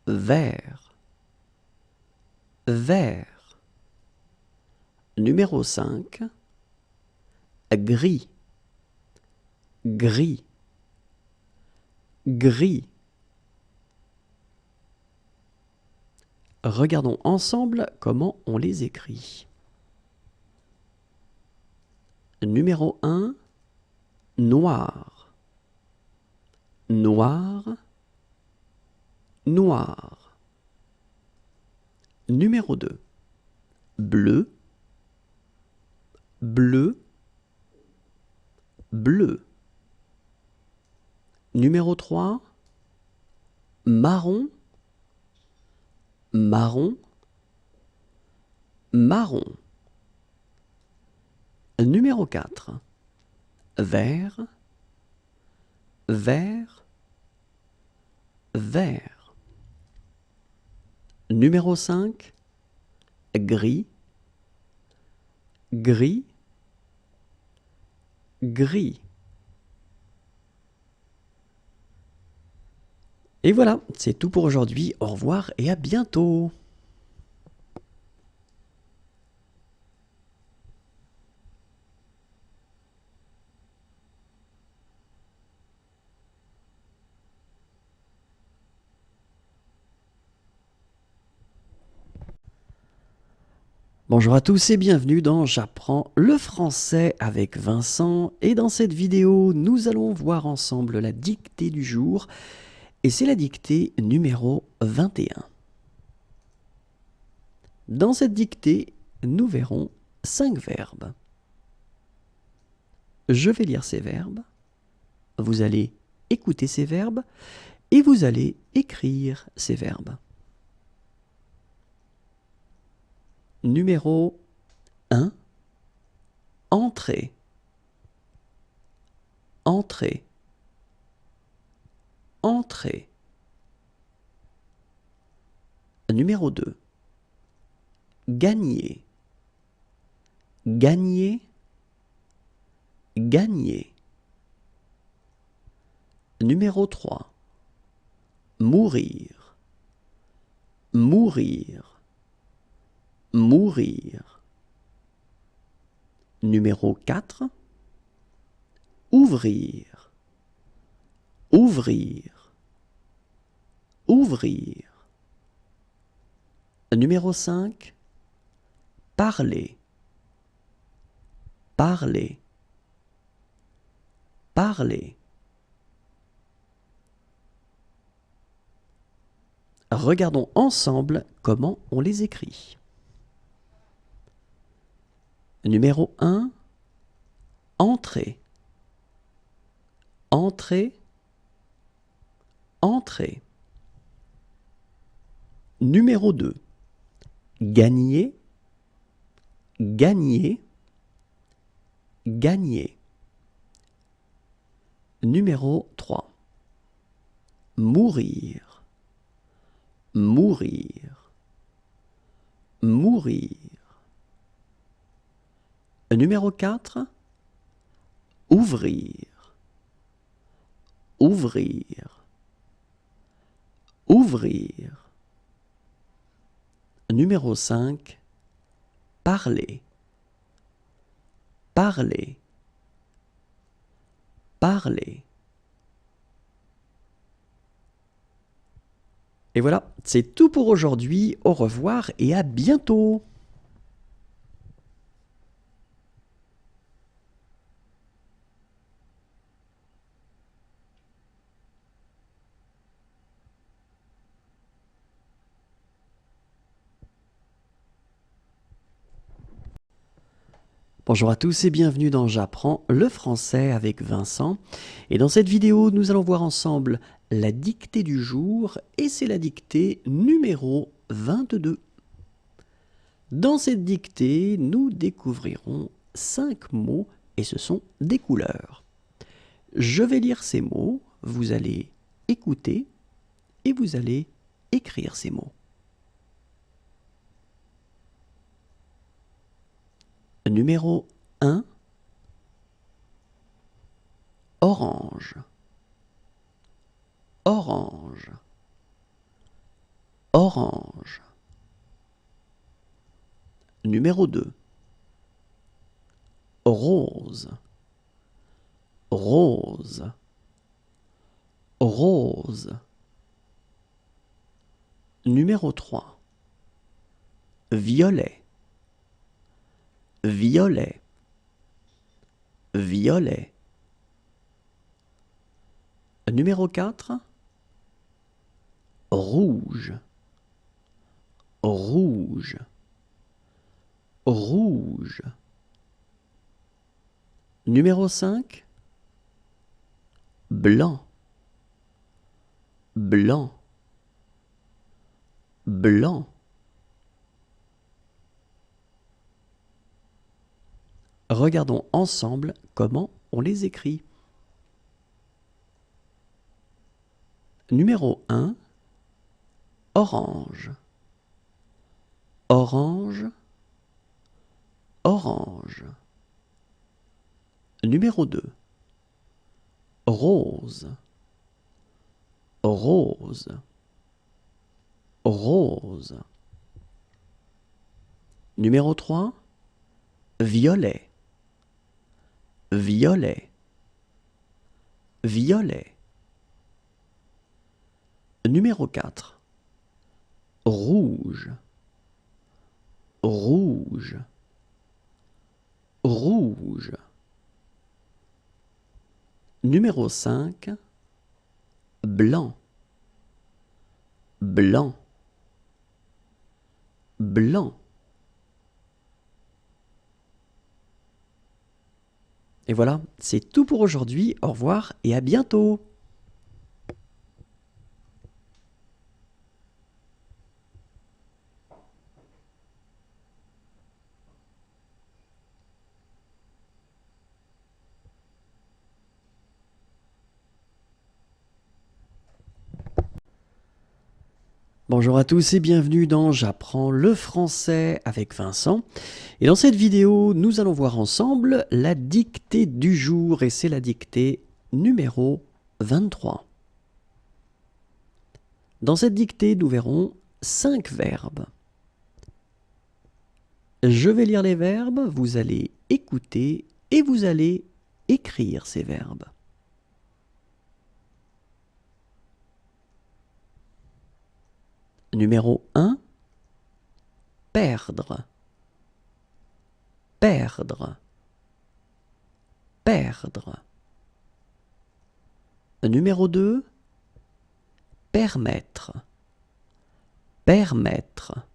vert, vert. Numéro 5, gris, gris, gris. Regardons ensemble comment on les écrit. Numéro 1, noir, noir, noir. Numéro 2, bleu, bleu, bleu. Numéro 3, marron, marron, marron. Numéro 4, vert, vert, vert. Numéro 5, gris, gris, gris. Et voilà, c'est tout pour aujourd'hui. Au revoir et à bientôt. Bonjour à tous et bienvenue dans J'apprends le français avec Vincent. Et dans cette vidéo, nous allons voir ensemble la dictée du jour. Et c'est la dictée numéro 21. Dans cette dictée, nous verrons 5 verbes. Je vais lire ces verbes. Vous allez écouter ces verbes et vous allez écrire ces verbes. Numéro 1, entrer, entrer, entrer. Numéro 2, gagner, gagner, gagner. Numéro 3, mourir, mourir, mourir. Numéro 4, ouvrir, ouvrir, ouvrir. Numéro 5, parler, parler, parler. Regardons ensemble comment on les écrit. Numéro 1, entrer, entrer, entrer. Numéro 2, gagner, gagner, gagner. Numéro 3, mourir, mourir, mourir. Numéro 4, ouvrir, ouvrir, ouvrir. Numéro 5, parler, parler, parler. Et voilà, c'est tout pour aujourd'hui. Au revoir et à bientôt. Bonjour à tous et bienvenue dans J'apprends le français avec Vincent. Et dans cette vidéo, nous allons voir ensemble la dictée du jour et c'est la dictée numéro 22. Dans cette dictée, nous découvrirons 5 mots et ce sont des couleurs. Je vais lire ces mots, vous allez écouter et vous allez écrire ces mots. Numéro 1, orange, orange, orange. Numéro 2, rose, rose, rose. Numéro 3, violet, violet, violet. Numéro 4, rouge, rouge, rouge. Numéro 5, blanc, blanc, blanc. Regardons ensemble comment on les écrit. Numéro 1, orange, orange, orange. Numéro 2, rose, rose, rose. Numéro 3, violet, violet, violet. Numéro 4, rouge, rouge, rouge. Numéro 5, blanc, blanc, blanc. Et voilà, c'est tout pour aujourd'hui. Au revoir et à bientôt. Bonjour à tous et bienvenue dans J'apprends le français avec Vincent. Et dans cette vidéo, nous allons voir ensemble la dictée du jour et c'est la dictée numéro 23. Dans cette dictée, nous verrons 5 verbes. Je vais lire les verbes, vous allez écouter et vous allez écrire ces verbes. Numéro 1, perdre, perdre, perdre. Numéro 2, permettre, permettre,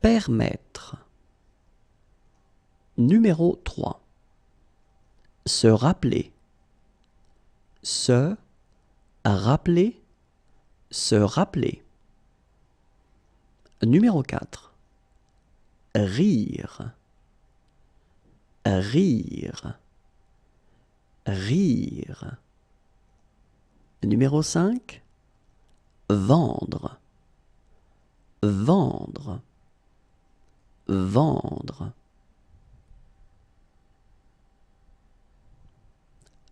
permettre. Numéro 3, se rappeler, se rappeler, se rappeler. Numéro 4, rire, rire, rire. Numéro 5, vendre, vendre, vendre.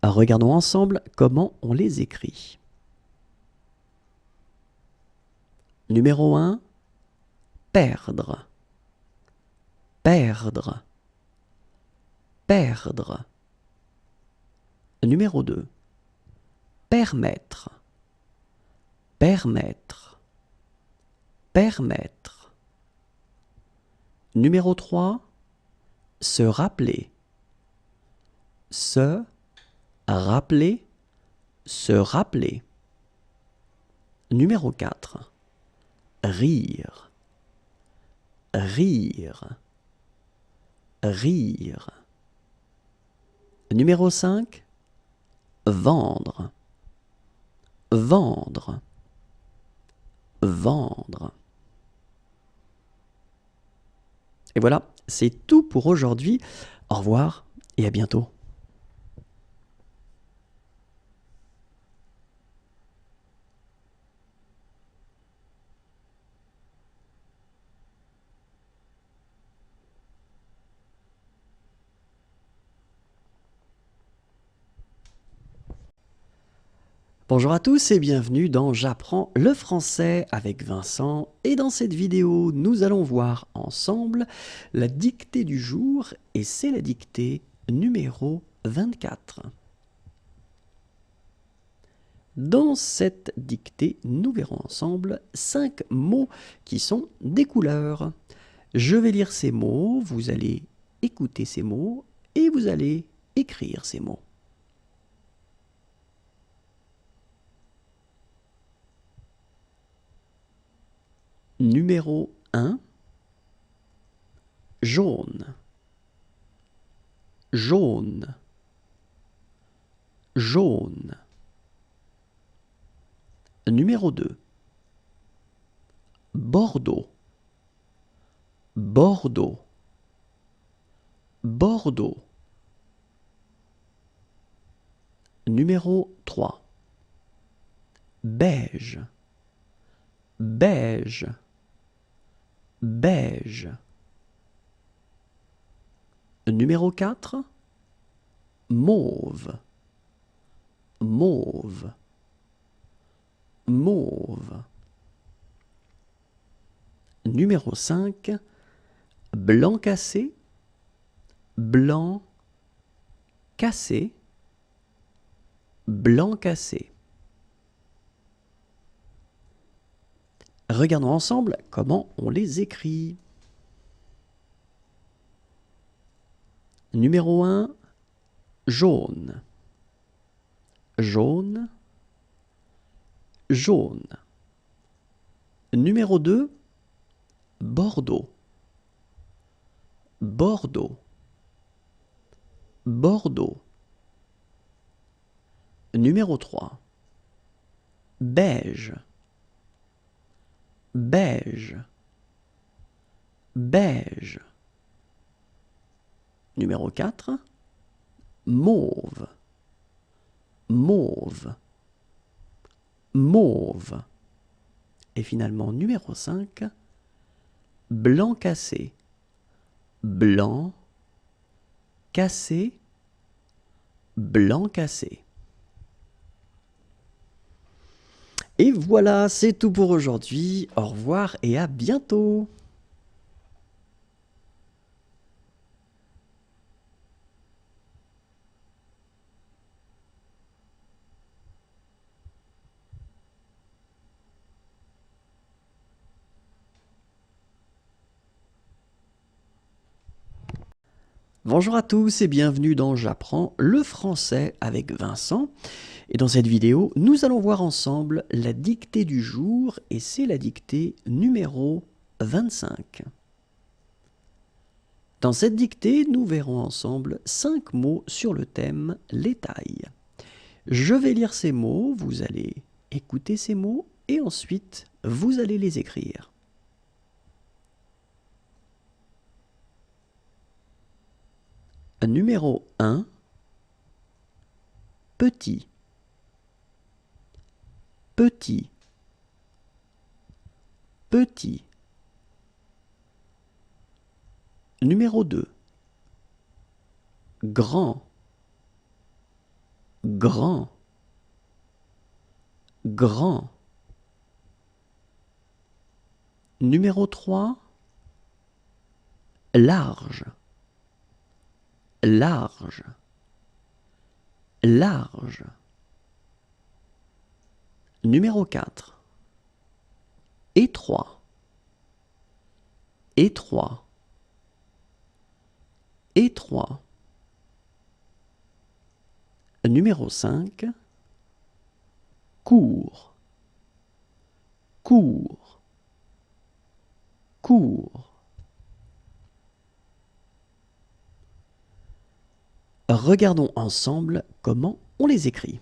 Regardons ensemble comment on les écrit. Numéro 1, perdre, perdre, perdre. Numéro 2. Permettre. Permettre. Permettre. Numéro 3. Se rappeler. Se rappeler. Se rappeler. Numéro 4. Rire. Rire. Rire. Numéro 5. Vendre. Vendre. Vendre. Et voilà, c'est tout pour aujourd'hui. Au revoir et à bientôt. Bonjour à tous et bienvenue dans J'apprends le français avec Vincent, et dans cette vidéo nous allons voir ensemble la dictée du jour, et c'est la dictée numéro 24. Dans cette dictée, nous verrons ensemble 5 mots qui sont des couleurs. Je vais lire ces mots, vous allez écouter ces mots et vous allez écrire ces mots. Numéro 1, jaune, jaune, jaune. Numéro 2, Bordeaux, Bordeaux, Bordeaux. Numéro 3, beige, beige, beige. Numéro 4, mauve, mauve, mauve. Numéro 5, blanc cassé, blanc cassé, blanc cassé. Regardons ensemble comment on les écrit. Numéro 1, jaune, jaune, jaune. Numéro 2, Bordeaux, Bordeaux, Bordeaux. Numéro 3, beige, beige, beige. Numéro 4, mauve, mauve, mauve. Et finalement, numéro 5, blanc cassé, blanc cassé, blanc cassé. Et voilà, c'est tout pour aujourd'hui. Au revoir et à bientôt. Bonjour à tous et bienvenue dans J'apprends le français avec Vincent. Et dans cette vidéo, nous allons voir ensemble la dictée du jour, et c'est la dictée numéro 25. Dans cette dictée, nous verrons ensemble 5 mots sur le thème les tailles. Je vais lire ces mots, vous allez écouter ces mots et ensuite vous allez les écrire. Numéro 1, petit, petit, petit. Numéro 2, grand, grand, grand. Numéro 3, large, large, large. Numéro 4. Étroit, étroit, étroit. Numéro 5. Court, court, court. Regardons ensemble comment on les écrit.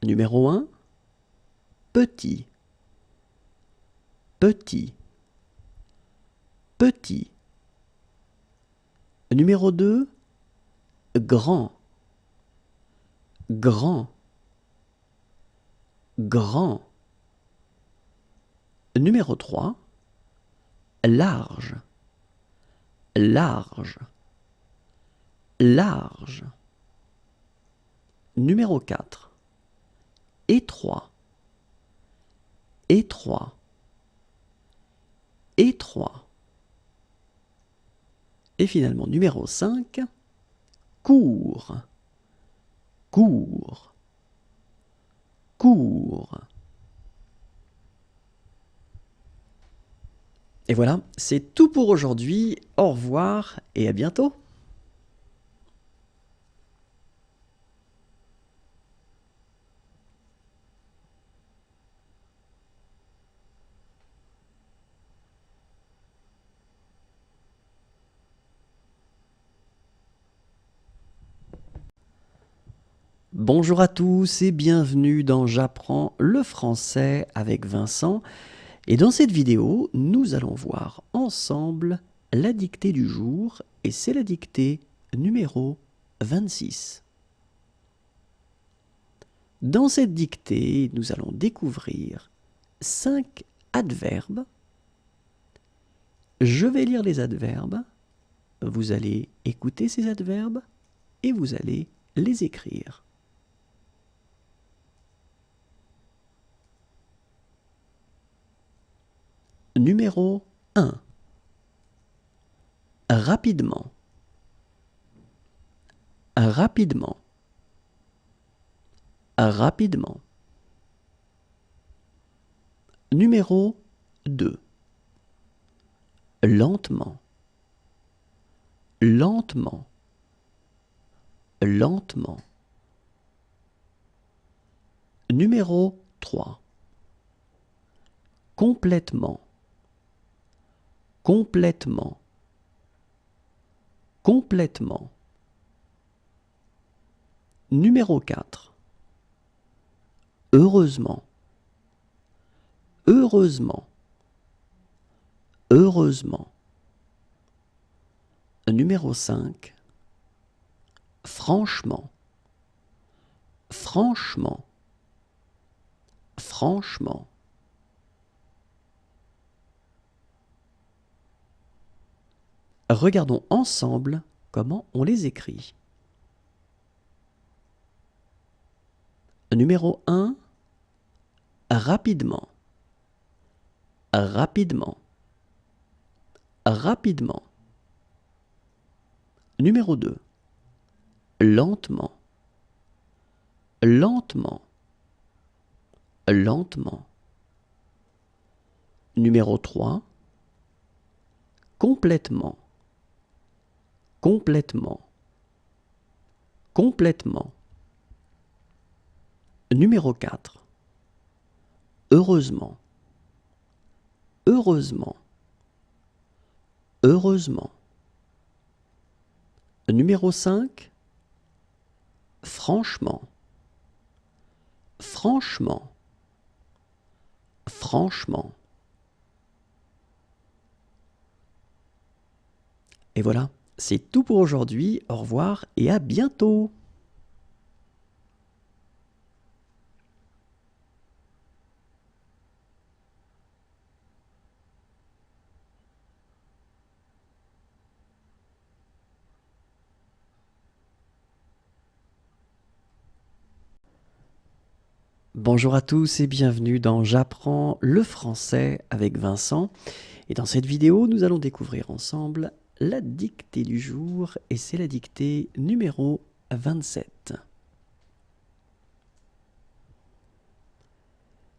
Numéro 1. Petit, petit, petit. Numéro 2. Grand, grand, grand. Numéro 3. Large, large, large. Numéro 4. Étroit, étroit, étroit. Et finalement, numéro 5. Court, court, court. Et voilà, c'est tout pour aujourd'hui. Au revoir et à bientôt. Bonjour à tous et bienvenue dans J'apprends le français avec Vincent. Et dans cette vidéo, nous allons voir ensemble la dictée du jour et c'est la dictée numéro 26. Dans cette dictée, nous allons découvrir 5 adverbes. Je vais lire les adverbes, vous allez écouter ces adverbes et vous allez les écrire. Numéro 1. Rapidement. Rapidement. Rapidement. Numéro 2. Lentement. Lentement. Lentement. Numéro 3. Complètement. Complètement. Complètement. Numéro 4. Heureusement. Heureusement. Heureusement. Numéro 5. Franchement. Franchement. Franchement. Regardons ensemble comment on les écrit. Numéro 1. Rapidement. Rapidement. Rapidement. Numéro 2. Lentement. Lentement. Lentement. Numéro 3. Complètement. Complètement. Complètement. Numéro 4. Heureusement. Heureusement. Heureusement. Numéro 5. Franchement. Franchement. Franchement. Et voilà, c'est tout pour aujourd'hui. Au revoir et à bientôt. Bonjour à tous et bienvenue dans J'apprends le français avec Vincent. Et dans cette vidéo, nous allons découvrir ensemble la dictée du jour et c'est la dictée numéro 27.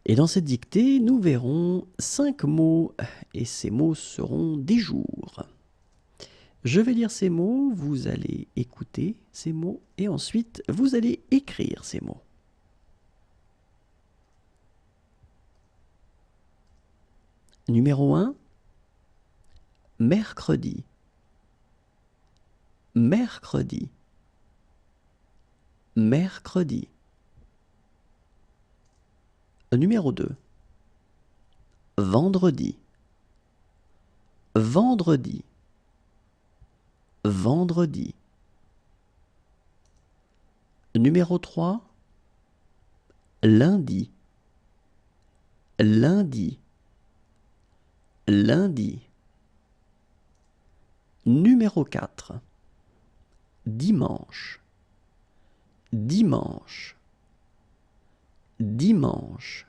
Et dans cette dictée, nous verrons 5 mots et ces mots seront des jours. Je vais lire ces mots, vous allez écouter ces mots et ensuite vous allez écrire ces mots. Numéro 1, mercredi. Mercredi. Mercredi. Numéro 2, vendredi. Vendredi. Vendredi. Numéro 3, lundi. Lundi. Lundi. Numéro 4, dimanche. Dimanche. Dimanche.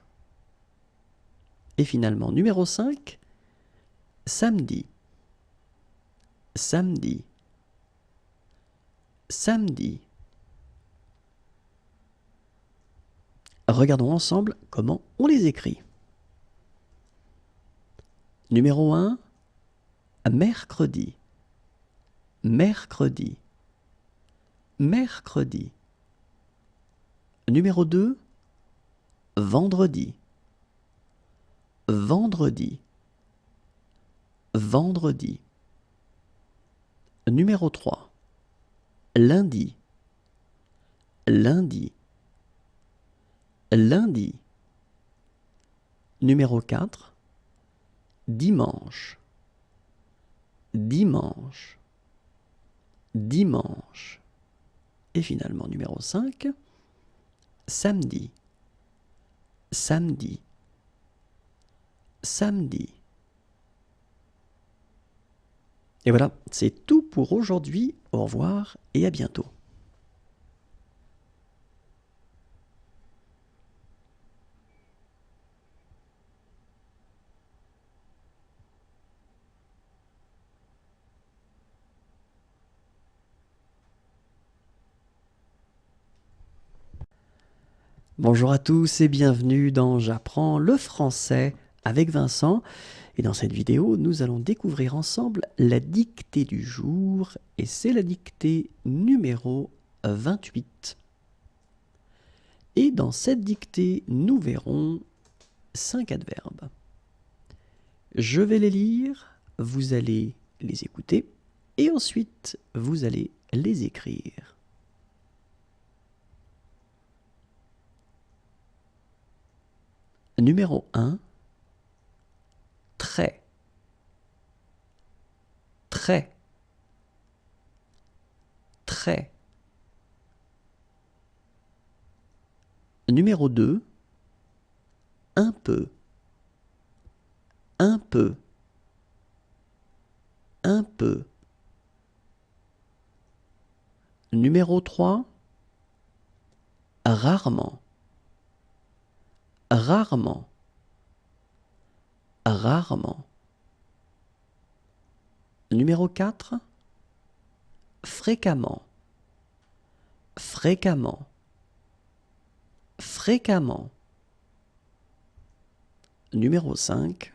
Et finalement, numéro 5, samedi. Samedi. Samedi. Regardons ensemble comment on les écrit. Numéro 1, mercredi. Mercredi. Mercredi. Numéro 2, vendredi. Vendredi. Vendredi. Numéro 3, lundi. Lundi. Lundi. Numéro 4, dimanche. Dimanche. Dimanche. Et finalement, numéro 5, samedi. Samedi. Samedi. Et voilà, c'est tout pour aujourd'hui. Au revoir et à bientôt. Bonjour à tous et bienvenue dans J'apprends le français avec Vincent. Et dans cette vidéo, nous allons découvrir ensemble la dictée du jour et c'est la dictée numéro 28. Et dans cette dictée, nous verrons 5 adverbes. Je vais les lire, vous allez les écouter et ensuite vous allez les écrire. Numéro 1, très. Très. Très. Numéro 2, un peu. Un peu. Un peu. Numéro 3, rarement. Rarement. Rarement. Numéro 4, fréquemment. Fréquemment. Fréquemment. Numéro 5,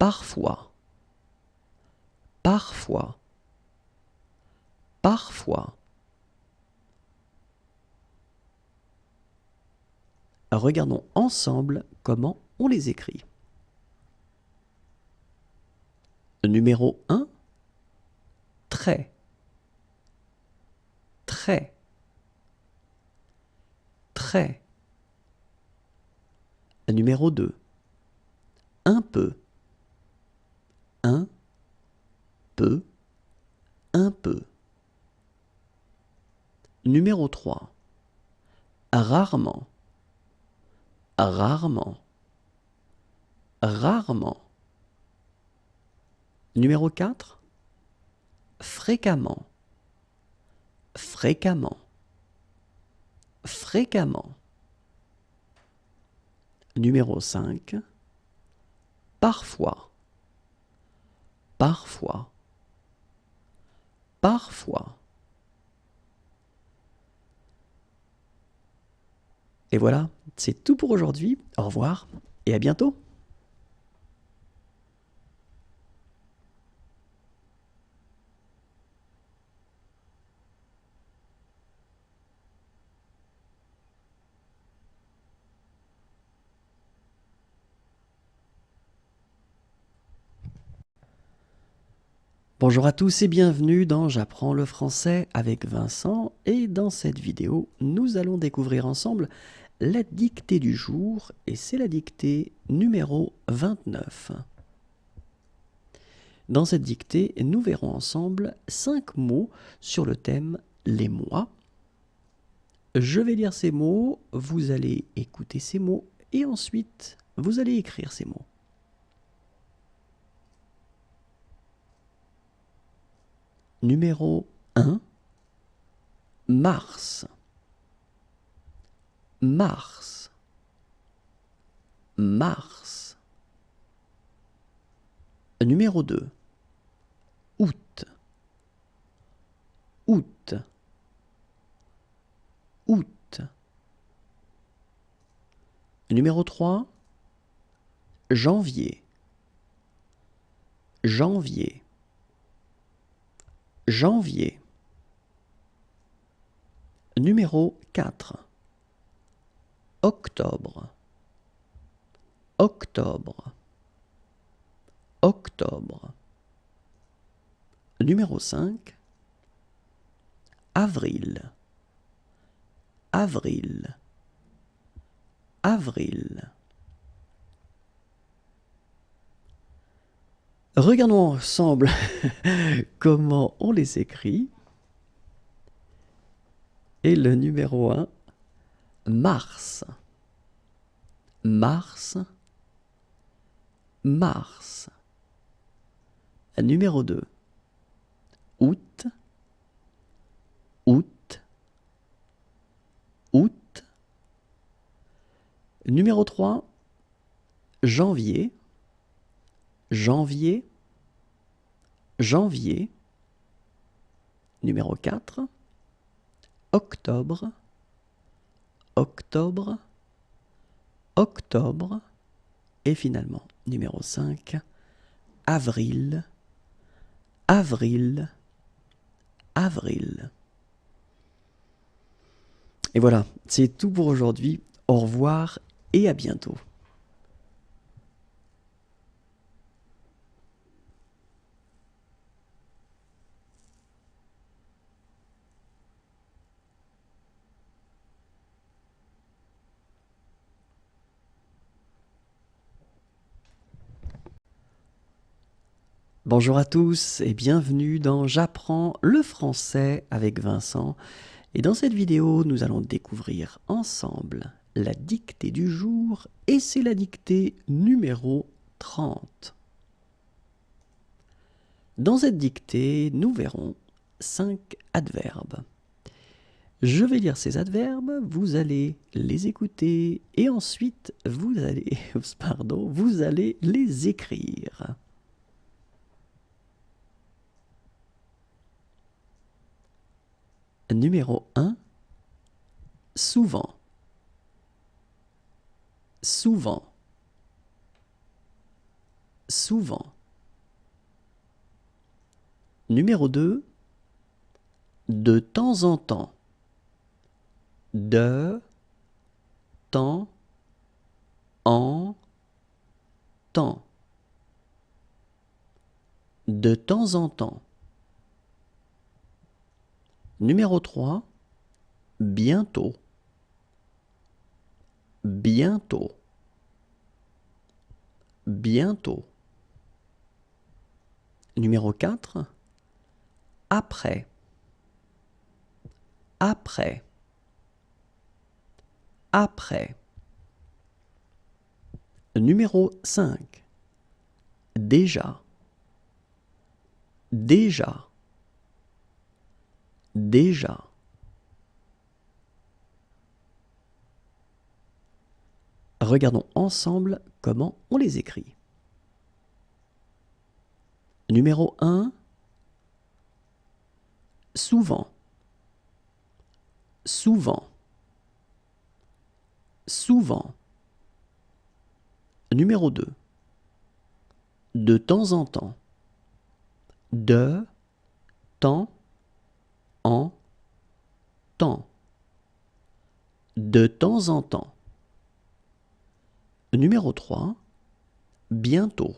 parfois. Parfois. Parfois. Regardons ensemble comment on les écrit. Numéro 1, très. Très. Très. Numéro 2, un peu. Un peu. Un peu. Numéro 3, rarement. Rarement. Rarement. Numéro 4, fréquemment. Fréquemment. Fréquemment. Numéro 5, parfois. Parfois. parfois. Et voilà, c'est tout pour aujourd'hui. Au revoir et à bientôt. Bonjour à tous et bienvenue dans J'apprends le français avec Vincent, et dans cette vidéo, nous allons découvrir ensemble la dictée du jour, et c'est la dictée numéro 29. Dans cette dictée, nous verrons ensemble 5 mots sur le thème les mois. Je vais lire ces mots, vous allez écouter ces mots, et ensuite, vous allez écrire ces mots. Numéro 1, mars. Mars. Mars. Numéro 2, août. Août. Août. Numéro 3, janvier. Janvier. Janvier. Numéro 4, octobre. Octobre. Octobre. Numéro 5, avril. Avril. Avril. Regardons ensemble comment on les écrit. Et le numéro 1, mars. Mars. Mars. Numéro 2, août. Août. Août. Numéro 3, janvier. Janvier. Janvier. Numéro 4, octobre. Octobre. Octobre. Et finalement, numéro 5, avril. Avril. Avril. Et voilà, c'est tout pour aujourd'hui. Au revoir et à bientôt. Bonjour à tous et bienvenue dans J'apprends le français avec Vincent. Et dans cette vidéo, nous allons découvrir ensemble la dictée du jour, et c'est la dictée numéro 30. Dans cette dictée, nous verrons 5 adverbes. Je vais lire ces adverbes, vous allez les écouter et ensuite vous allez les écrire. Numéro 1, souvent. Souvent. Souvent. Numéro 2, de temps en temps. De temps en temps. De temps en temps. Numéro 3, bientôt. Bientôt. Bientôt. Numéro 4, après. Après. Après. Numéro 5, déjà. Déjà. Déjà. Regardons ensemble comment on les écrit. Numéro 1, souvent, souvent, souvent. Numéro 2. De temps en temps. De temps en temps. De temps en temps. Numéro 3. Bientôt.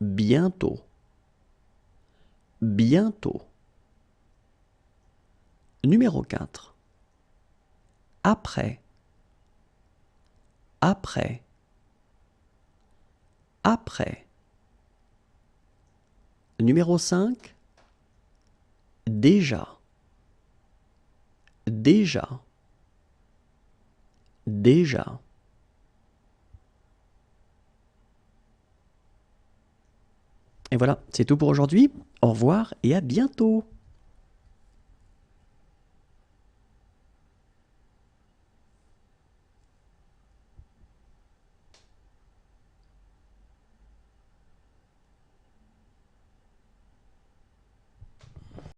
Bientôt. Bientôt. Numéro 4. Après. Après. Après. Numéro 5. Déjà. Déjà. Déjà. Et voilà, c'est tout pour aujourd'hui. Au revoir et à bientôt.